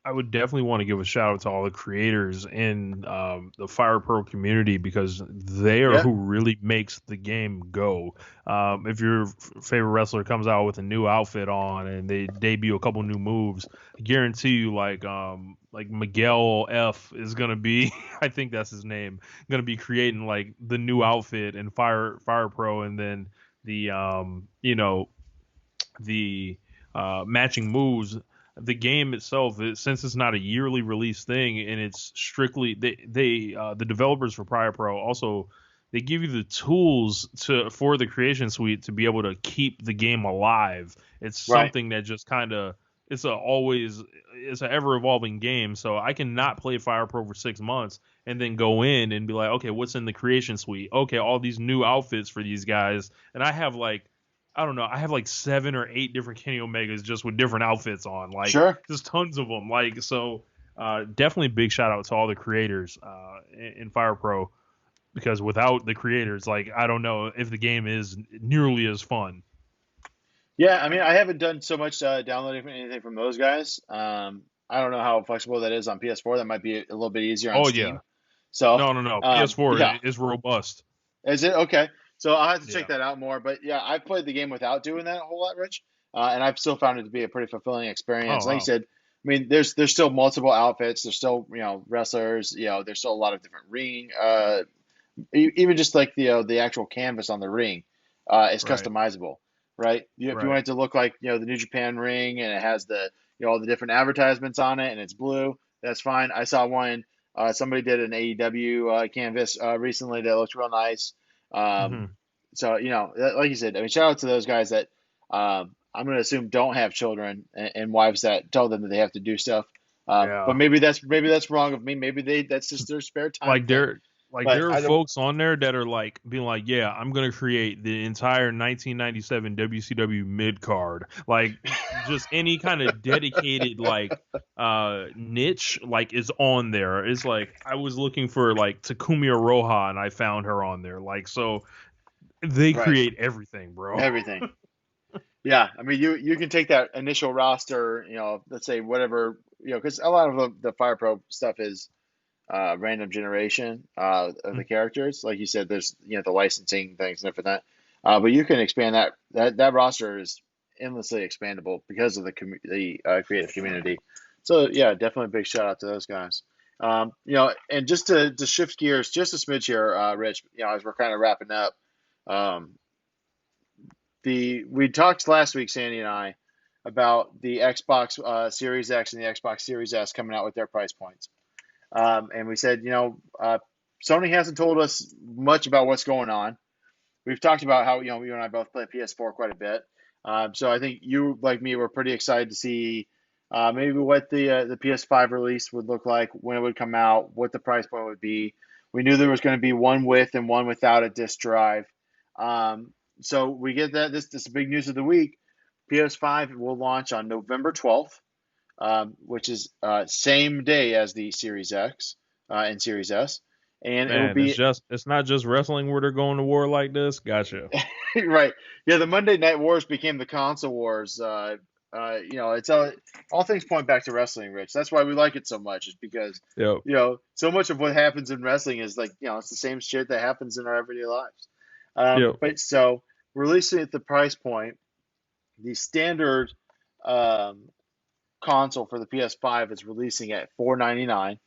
I would definitely want to give a shout out to all the creators in the Fire Pro community because they are Yeah, who really makes the game go. If your favorite wrestler comes out with a new outfit on and they debut a couple new moves, I guarantee you, like Miguel F is gonna be, I think that's his name, gonna be creating like the new outfit in Fire Pro, and then the the matching moves. The game itself, since it's not a yearly release thing and it's strictly the developers for Fire Pro also, they give you the tools for the creation suite to be able to keep the game alive. It's right. something that just kind of it's an ever evolving game. So I cannot play Fire Pro for 6 months and then go in and be like, okay, what's in the creation suite? Okay, all these new outfits for these guys, and I have like, I don't know. I have like 7 or 8 different Kenny Omegas just with different outfits on. Like, Sure. there's tons of them. Like, so definitely big shout out to all the creators in Fire Pro, because without the creators, like, I don't know if the game is nearly as fun. Yeah, I mean, I haven't done so much downloading anything from those guys. I don't know how flexible that is on PS4. That might be a little bit easier on Oh yeah, Steam. So, no. PS4 yeah, is robust. is it okay? So I'll have to check Yeah. that out more. But yeah, I've played the game without doing that a whole lot, Rich, and I've still found it to be a pretty fulfilling Oh experience. Like you wow. said, I mean, there's still multiple outfits. There's still wrestlers. There's still a lot of different ring. Even just like the actual canvas on the ring, is Right. customizable, right? If you want Right. it to look like the New Japan ring and it has the all the different advertisements on it and it's blue, that's fine. I saw one. Somebody did an AEW canvas recently that looked real nice. Um, Hmm. so like you said, I mean, shout out to those guys that I'm going to assume don't have children and wives that tell them that they have to do stuff. But Yeah. maybe that's wrong of me. Maybe that's just their spare time like thing. there like But there are I don't. folks on there that are like being like, yeah, I'm gonna create the entire 1997 WCW mid card, like just any kind of dedicated like niche like is on there. It's like I was looking for like Takumi Aroha and I found her on there, like, so they Right. create everything, bro. Everything. Yeah, I mean, you can take that initial roster, let's say whatever, because a lot of the Fire Pro stuff is random generation of the characters. Like you said, there's the licensing things and everything. But you can expand that roster is endlessly expandable because of the creative community. So yeah, definitely a big shout out to those guys. And just to shift gears just a smidge here, Rich, as we're kind of wrapping up. Um, we talked last week, Sandy and I, about the Xbox Series X and the Xbox Series S coming out with their price points. And we said, Sony hasn't told us much about what's going on. We've talked about how, you and I both play PS4 quite a bit. So I think you, like me, were pretty excited to see maybe what the PS5 release would look like, when it would come out, what the price point would be. We knew there was going to be one with and one without a disc drive. Um, so we get that this big news of the week. PS5 will launch on November 12th, which is same day as the Series X and Series S, and it will Man, be it's not just wrestling where they're going to war like this. Gotcha. right. Yeah, the Monday Night Wars became the console wars. It's all things point back to wrestling, Rich. That's why we like it so much. Is because Yep. so much of what happens in wrestling is like it's the same shit that happens in our everyday lives. Yep. But so releasing at the price point, the standard um, console for the PS5 is releasing at $499,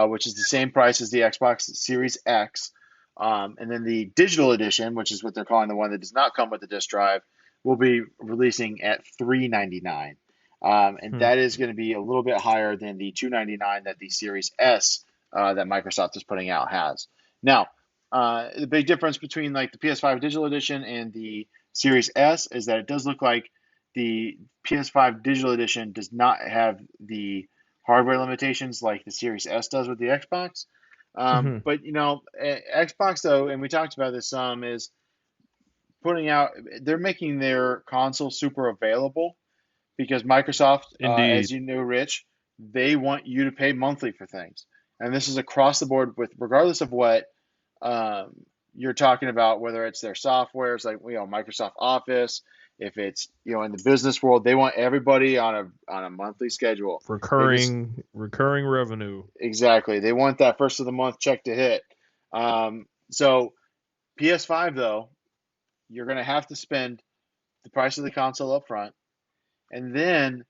which is the same price as the Xbox Series X. And then the digital edition, which is what they're calling the one that does not come with the disc drive, will be releasing at $399. And Hmm. that is going to be a little bit higher than the $299 that the Series S that Microsoft is putting out has. Now, the big difference between like the PS5 Digital Edition and the Series S is that it does look like the PS5 Digital Edition does not have the hardware limitations like the Series S does with the Xbox. Hmm. But Xbox though, and we talked about this some, is putting out. They're making their console super available because Microsoft, Indeed. as you know, Rich, they want you to pay monthly for things, and this is across the board with regardless of what you're talking about, whether it's their softwares like Microsoft Office, if it's in the business world, they want everybody on a monthly schedule. Recurring revenue. Exactly. They want that first of the month check to hit. So PS5 though, you're going to have to spend the price of the console up front, and then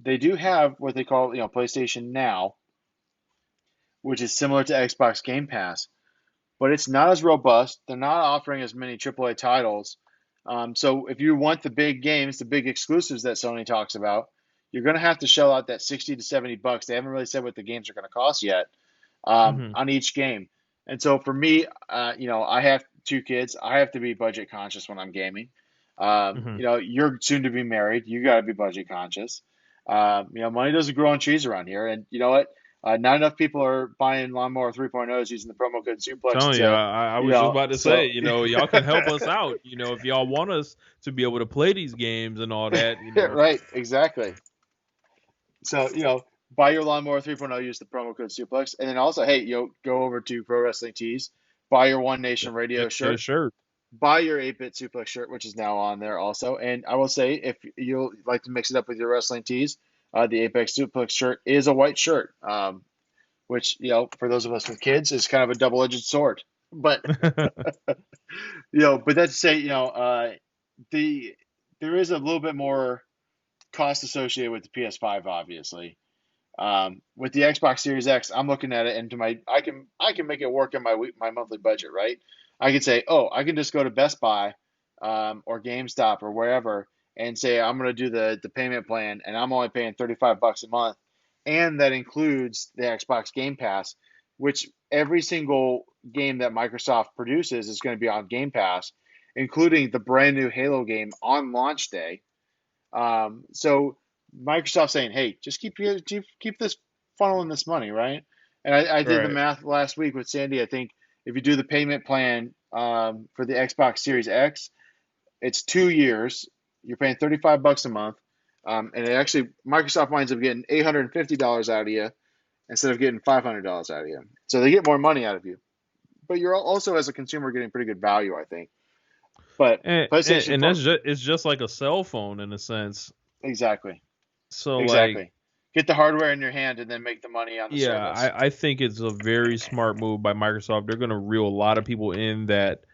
they do have what they call PlayStation Now, which is similar to Xbox Game Pass, but it's not as robust. They're not offering as many AAA titles. So if you want the big games, the big exclusives that Sony talks about, you're going to have to shell out that $60 to $70. They haven't really said what the games are going to cost yet Hmm. on each game. And so for me, I have 2 kids. I have to be budget conscious when I'm gaming. Hmm. You're soon to be married. You got to be budget conscious. Money doesn't grow on trees around here. And you know what? Not enough people are buying Lawnmower 3.0s using the promo code Suplex Telling you, to, I was just about to so say, y'all can help us out. If y'all want us to be able to play these games and all that, right, exactly. So, buy your Lawnmower 3.0, use the promo code Suplex. And then also, hey, go over to Pro Wrestling Tees, buy your One Nation Radio get a shirt, shirt. buy your 8-Bit Suplex shirt, which is now on there also. And I will say, if you like to mix it up with your wrestling tees, the 8-Bit Suplex shirt is a white shirt, which, for those of us with kids, is kind of a double-edged sword. But, but that's to say, there is a little bit more cost associated with the PS5, obviously. With the Xbox Series X, I'm looking at it and I can make it work in my monthly budget, right? I could say, oh, I can just go to Best Buy or GameStop or wherever and say I'm going to do the payment plan, and I'm only paying $35 a month, and that includes the Xbox Game Pass, which every single game that Microsoft produces is going to be on Game Pass, including the brand new Halo game on launch day. So Microsoft saying, "Hey, just keep this funneling this money, right?" And I did the Right. math last week with Sandy. I think if you do the payment plan for the Xbox Series X, it's 2 years. You're paying $35 a month, and it actually Microsoft winds up getting $850 out of you instead of getting $500 out of you. So they get more money out of you, but you're also as a consumer getting pretty good value, I think. But PlayStation And 4, it's just like a cell phone in a sense. exactly. So like, Exactly. Get the hardware in your hand and then make the money on the yeah, service. I think it's a very smart move by Microsoft. They're gonna reel a lot of people in that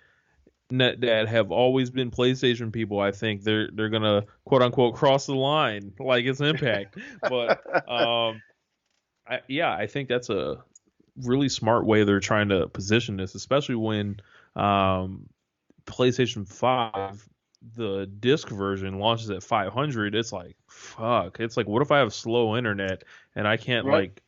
have always been PlayStation people. I think they're gonna quote unquote cross the line like it's Impact. But I think that's a really smart way they're trying to position this, especially when PlayStation 5, the disc version, launches at 500. It's like, fuck. It's like, what if I have slow internet and I can't Right. like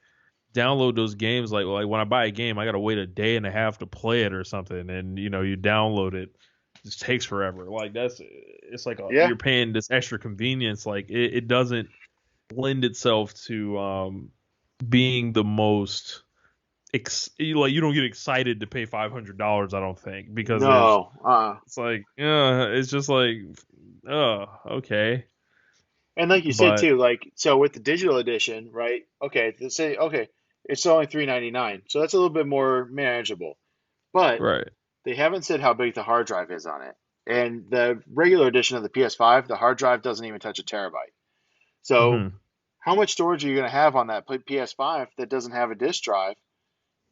download those games? Like when I buy a game, I gotta wait a day and a half to play it or something, and you download it. It just takes forever. Like it's like Yeah. you're paying this extra convenience. Like it doesn't lend itself to being the most you don't get excited to pay $500. I don't think, because No. it's like it's just like okay. And like you said But too, so with the digital edition, right? Okay, let's say it's only $3.99, so that's a little bit more manageable. But right. they haven't said how big the hard drive is on it. And the regular edition of the PS5, the hard drive doesn't even touch a terabyte. So Hmm. how much storage are you going to have on that PS5 that doesn't have a disk drive?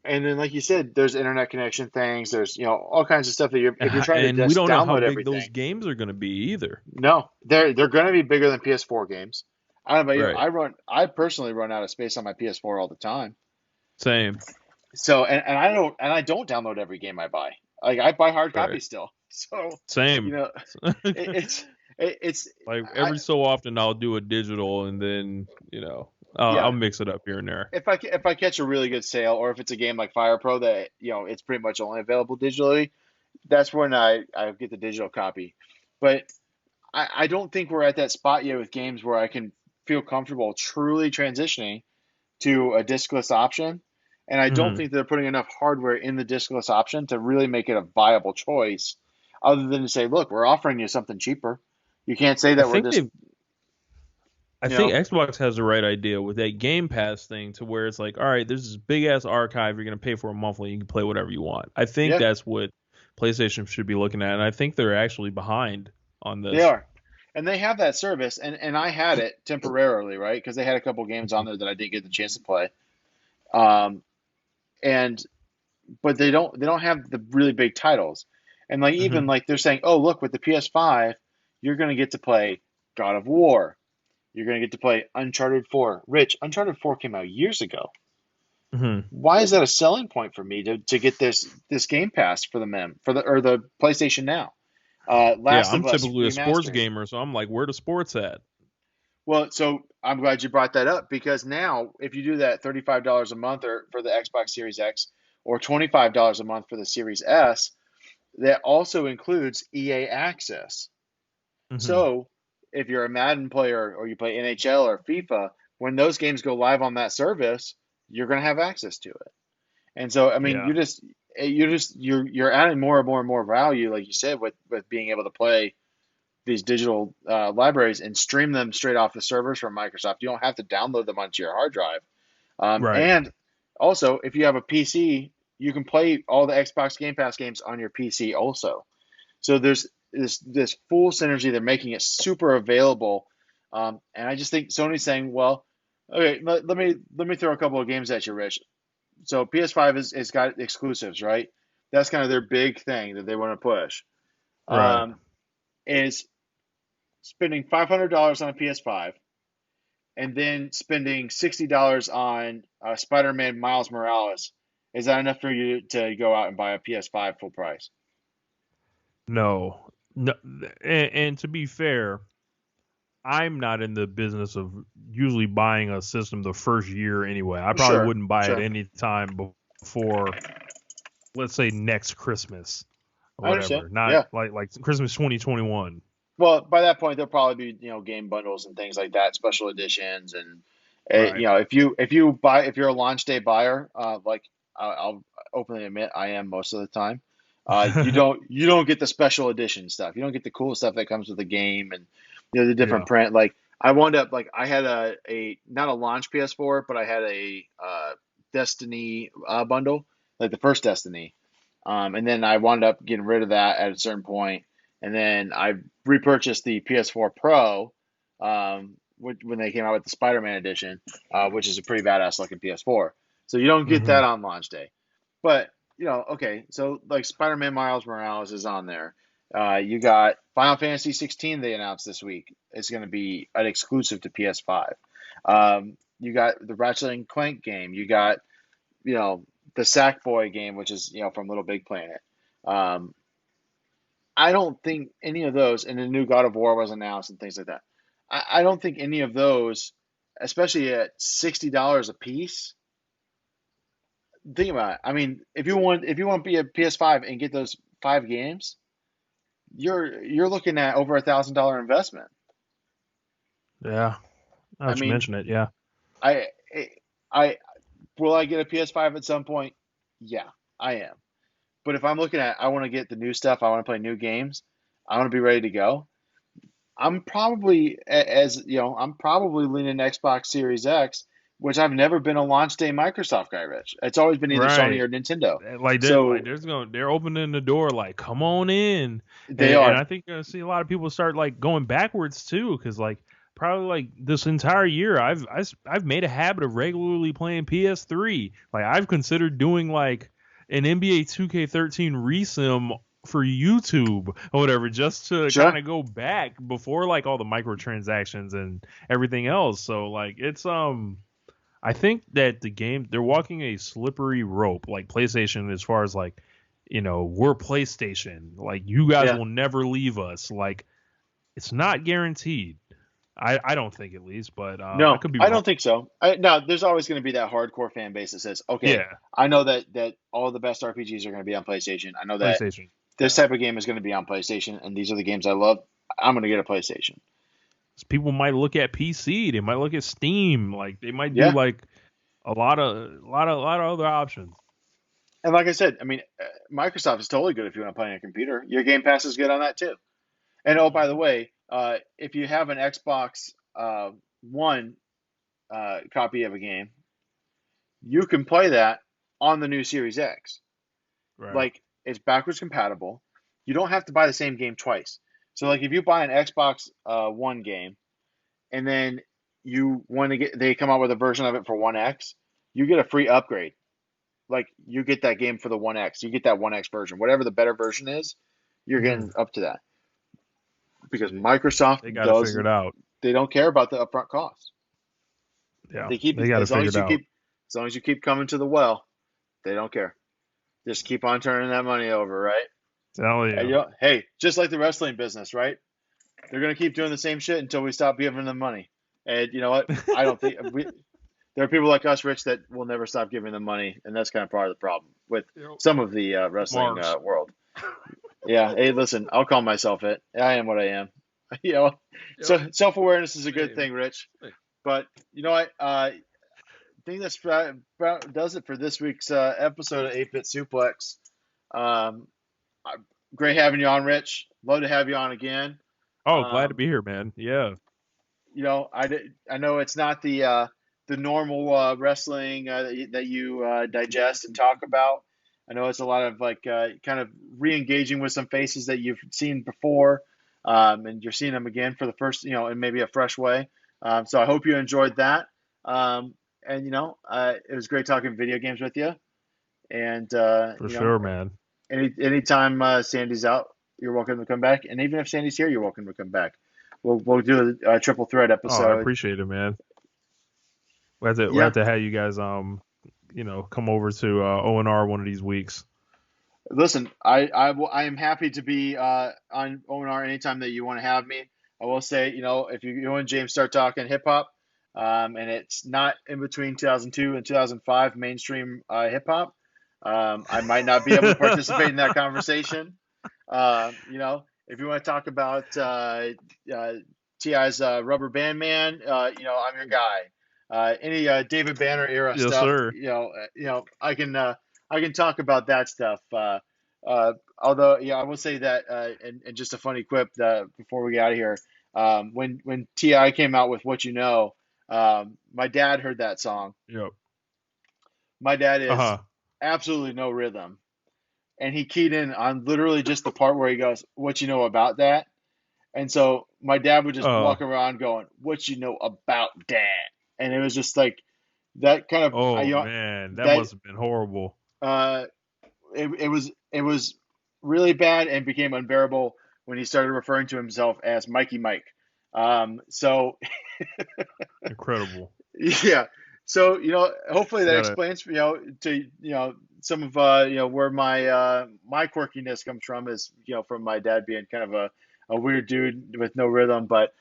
And then, like you said, there's internet connection things. There's all kinds of stuff that if you're trying to And we just don't know how download big those everything. games are going to be either. No, they're going to be bigger than PS4 games. I don't know about Right. you. I personally run out of space on my PS4 all the time. Same. So and I don't download every game I buy. Like I buy hard Right. copies still. So Same. it's Like I every so often I'll do a digital, and then I'll mix it up here and there. If I catch a really good sale, or if it's a game like Fire Pro that it's pretty much only available digitally, that's when I get the digital copy. But I don't think we're at that spot yet with games where I can feel comfortable truly transitioning to a discless option. And I don't think they're putting enough hardware in the discless option to really make it a viable choice, other than to say, look, we're offering you something cheaper. You can't say that we're just. I think Xbox has the right idea with that Game Pass thing, to where it's like, all right, there's this big ass archive. You're going to pay for a monthly. You can play whatever you want. I think that's what PlayStation should be looking at. And I think they're actually behind on this. They are. And they have that service. And I had it temporarily, right? Because they had a couple games on there that I didn't get the chance to play. But they don't have the really big titles. And like even like they're saying, oh, look, with the PS5, you're going to get to play God of War. You're going to get to play Uncharted 4. Rich, Uncharted 4 came out years ago. Why is that a selling point for me to get this Game Pass for the PlayStation Now? I'm typically a sports gamer, so I'm like, where the sports at? Well, so I'm glad you brought that up, because now if you do that $35 a month or for the Xbox Series X, or $25 a month for the Series S, that also includes EA Access. So if you're a Madden player or you play NHL or FIFA, when those games go live on that service, you're going to have access to it. And so, I mean, you're adding more and more and more value, like you said, with being able to play these digital libraries and stream them straight off the servers from Microsoft. You don't have to download them onto your hard drive. And also, if you have a PC, you can play all the Xbox Game Pass games on your PC also. So there's this full synergy. They're making it super available. And I just think Sony's saying, well, okay, let me throw a couple of games at you, Rich. So PS5 has got exclusives, right? That's kind of their big thing that they want to push. Is spending $500 on a PS5 and then spending $60 on Spider-Man Miles Morales. Is that enough for you to go out and buy a PS5 full price? No. And to be fair, I'm not in the business of usually buying a system the first year anyway. I probably wouldn't buy it any time before, let's say, next Christmas or whatever. Not like Christmas 2021. Well, by that point, there'll probably be game bundles and things like that, special editions, and if you're a launch day buyer, like I'll openly admit I am most of the time. You don't get the special edition stuff. You don't get the cool stuff that comes with the game and the different print. Like I wound up I had a not a launch PS4, but I had a Destiny bundle, like the first Destiny, and then I wound up getting rid of that at a certain point, and then I repurchased the PS4 Pro when they came out with the Spider-Man edition, which is a pretty badass looking PS4. So you don't get that on launch day, but okay, so like Spider-Man Miles Morales is on there. You got Final Fantasy 16 they announced this week. It's going to be an exclusive to PS5. You got the Ratchet and Clank game. You got, the Sackboy game, which is, from Little Big Planet. I don't think any of those, and the new God of War was announced and things like that. I don't think any of those, especially at $60 a piece. Think about it. I mean, if you want to be a PS5 and get those 5 games, you're looking at over $1,000 investment. Yeah, I mean, mention it. Yeah, I will I get a PS5 at some point? Yeah, I am. But if I'm looking at, I want to get the new stuff, I want to play new games, I want to be ready to go. I'm probably I'm probably leaning Xbox Series X, which I've never been a launch day Microsoft guy, Rich. It's always been either Sony or Nintendo. They're opening the door, like, come on in. They are. And I think you're going to see a lot of people start like going backwards too, because like probably like this entire year I've made a habit of regularly playing PS3. Like I've considered doing like an NBA 2K13 resim for YouTube or whatever, just to kind of go back before like all the microtransactions and everything else. So like it's I think that the game, they're walking a slippery rope, like PlayStation, as far as like, we're PlayStation, like you guys will never leave us. Like it's not guaranteed. I don't think at least, but I No, could be I wrong. don't think so. No, there's always going to be that hardcore fan base that says, okay, Yeah, I know that all the best RPGs are going to be on PlayStation. I know that PlayStation. this type of game is going to be on PlayStation, and these are the games I love. I'm going to get a PlayStation. People might look at PC. They might look at Steam. Like they might do Yeah. like a lot of other options. And like I said, I mean, Microsoft is totally good if you want to play on a computer. Your Game Pass is good on that too. And oh, by the way, if you have an Xbox One copy of a game, you can play that on the new Series X. Right. Like it's backwards compatible. You don't have to buy the same game twice. So like if you buy an Xbox One game and then you want to they come out with a version of it for One X, you get a free upgrade. Like you get that game for the One X. You get that One X version. Whatever the better version is, you're getting up to that. Because Microsoft they got to figure it out. They don't care about the upfront cost. Yeah, they got to figure it out. As long as you keep coming to the well, they don't care. Just keep on turning that money over, right? Tell you. And, hey, just like the wrestling business, right? They're gonna keep doing the same shit until we stop giving them money. And you know what? I don't think there are people like us, Rich, that will never stop giving them money, and that's kind of part of the problem with some of the wrestling world. Yeah. Hey, listen, I'll call myself it. I am what I am. You know, so self-awareness is a good thing, Rich. But you know what? I think that's does it for this week's episode of 8-Bit Suplex. Great having you on, Rich. Love to have you on again. Oh, glad to be here, man. Yeah. You know, I know it's not the normal wrestling that you digest and talk about. I know it's a lot of like kind of re-engaging with some faces that you've seen before, and you're seeing them again for the first, you know, in maybe a fresh way. So I hope you enjoyed that. And you know, it was great talking video games with you. And for sure, man. Anytime Sandy's out, you're welcome to come back. And even if Sandy's here, you're welcome to come back. We'll do a triple threat episode. Oh, I appreciate it, man. We have to have you guys you know, come over to ONR one of these weeks. Listen, I am happy to be on ONR anytime that you want to have me. I will say, you know, if you and James start talking hip hop, and it's not in between 2002 and 2005 mainstream hip hop, I might not be able to participate in that conversation. You know, if you want to talk about T.I.'s Rubber Band Man, you know, I'm your guy. Any David Banner era yes, stuff, sir. you know, I can talk about that stuff. Although, yeah, I will say that, and just a funny quip before we get out of here. When T.I. came out with What You Know, my dad heard that song. Yep. My dad is absolutely no rhythm. And he keyed in on literally just the part where he goes, "What you know about that?" And so my dad would just walk around going, "What you know about that?" And it was just like that kind of. Oh man, that must have been horrible. It was really bad and became unbearable when he started referring to himself as Mikey Mike. So incredible. Yeah. So, you know, hopefully that explains, you know, to, you know, some of, you know, where my quirkiness comes from is, you know, from my dad being kind of a weird dude with no rhythm. But,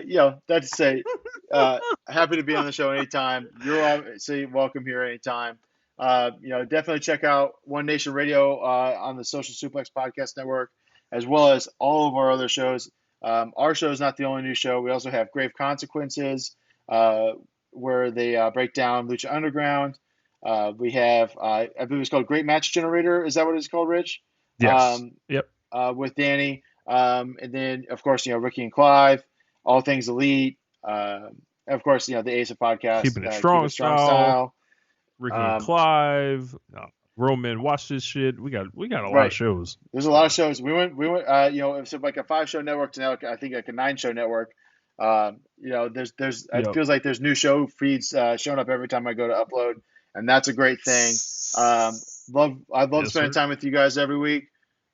you know, that's to say, happy to be on the show anytime. You're obviously welcome here anytime. You know, definitely check out One Nation Radio on the Social Suplex Podcast Network, as well as all of our other shows. Our show is not the only new show. We also have Grave Consequences, where they break down Lucha Underground. We have, I believe it's called Great Match Generator. Is that what it's called, Rich? Yes. Yep. With Danny. And then, of course, you know, Ricky and Clive, All Things Elite. Of course, you know, the Ace of Podcast. Keeping It Strong Style. Ricky and Clive. Roman, watch this shit. We got a lot of shows. There's a lot of shows. We went. You know, it's like a 5-show network to now, I think like a 9-show network. You know, there's it feels like there's new show feeds showing up every time I go to upload, and that's a great thing. I love spending time with you guys every week.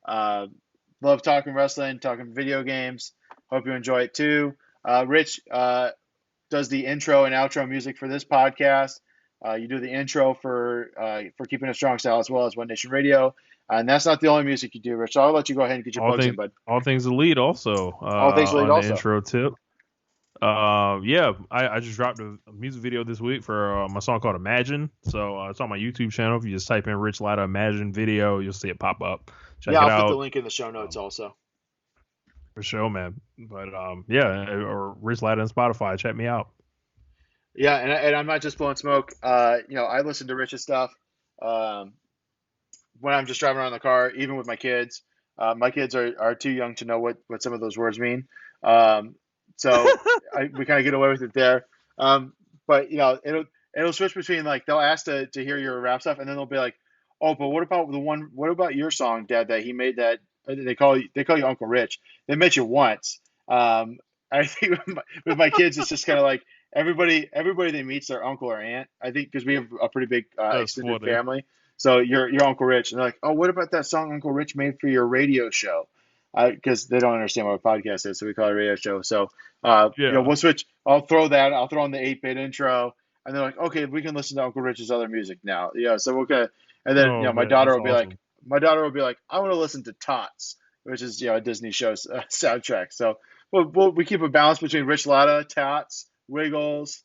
Love talking wrestling, talking video games. Hope you enjoy it too. Rich does the intro and outro music for this podcast. You do the intro for Keeping It Strong Style as well as One Nation Radio. And that's not the only music you do, Rich. So I'll let you go ahead and get your plugs in, bud. All Things Elite also. All Things Elite on also. The intro too. Yeah, I just dropped a music video this week for my song called Imagine. So it's on my YouTube channel. If you just type in Rich Latta Imagine video, you'll see it pop up. Check Yeah, it I'll put the out. link in the show notes also. For sure, man. But yeah, or Rich Latta on Spotify. Check me out. Yeah, and I'm not just blowing smoke. I listen to Rich's stuff um, when I'm just driving around the car, even with my kids. My kids are too young to know what some of those words mean. Um, so we kind of get away with it there. But it'll switch between like they'll ask to hear your rap stuff, and then they'll be like, "Oh, but what about the one? What about your song, Dad? That he made that they call you Uncle Rich. They met you once." I think with my kids, it's just kind of like everybody they meet's their uncle or aunt. I think because we have a pretty big That's extended funny. family. So your Uncle Rich, and they're like, "Oh, what about that song Uncle Rich made for your radio show?" Because they don't understand what a podcast is, so we call it a radio show. So Yeah. we'll switch. I'll throw that. I'll throw on the 8-bit intro, and they're like, "Okay, we can listen to Uncle Rich's other music now." Yeah, so we're gonna. And then Oh my man, daughter that's will be like, awesome. "I want to listen to Tots," which is a Disney show soundtrack. So we keep a balance between Rich Latta, Tots, Wiggles,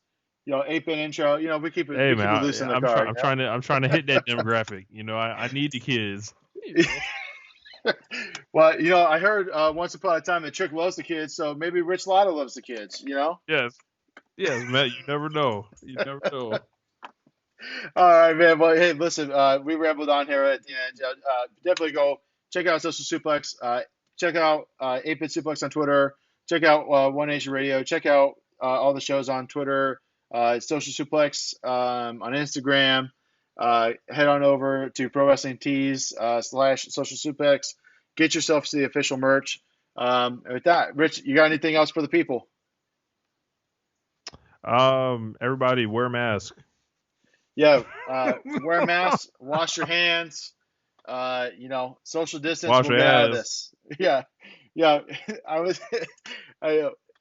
8-bit intro. Hey We keep it man, loose in the I'm car. trying. I'm trying to hit that demographic. I need the kids. Well, I heard once upon a time that Trick loves the kids, so maybe Rich Latta loves the kids. Yes. Yes, man. You never know. You never know. All right, man. Well, hey, listen, we rambled on here at the end. Definitely go check out Social Suplex. Check out 8-Bit Suplex on Twitter. Check out One Nation Radio. Check out all the shows on Twitter. Social Suplex on Instagram. Head on over to Pro Wrestling Tees /Social Suplex. Get yourself to the official merch. With that, Rich, you got anything else for the people? Everybody wear mask. Yeah, wear a mask, wash your hands, social distance. Wash We'll your get out of ass. this. Yeah, yeah. I was,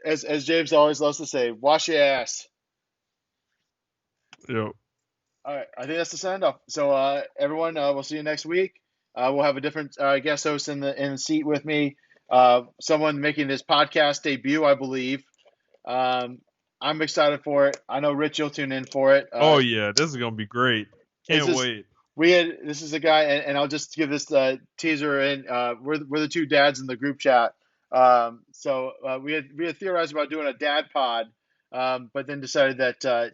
as James always loves to say, wash your ass. Yep. All right, I think that's the send off. So, everyone, we'll see you next week. We'll have a different guest host in the seat with me. Someone making his podcast debut, I believe. I'm excited for it. I know Rich, you'll tune in for it. Oh yeah, this is gonna be great. Is Can't this wait. this is a guy, and I'll just give this teaser in. We're the two dads in the group chat. So we had theorized about doing a dad pod, but then decided that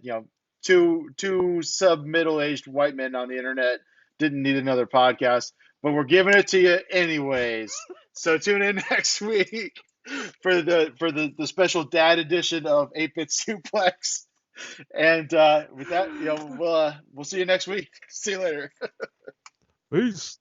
two sub middle aged white men on the internet didn't need another podcast. But we're giving it to you anyways. So tune in next week for the special dad edition of 8-Bit Suplex. And with that, we'll see you next week. See you later. Peace.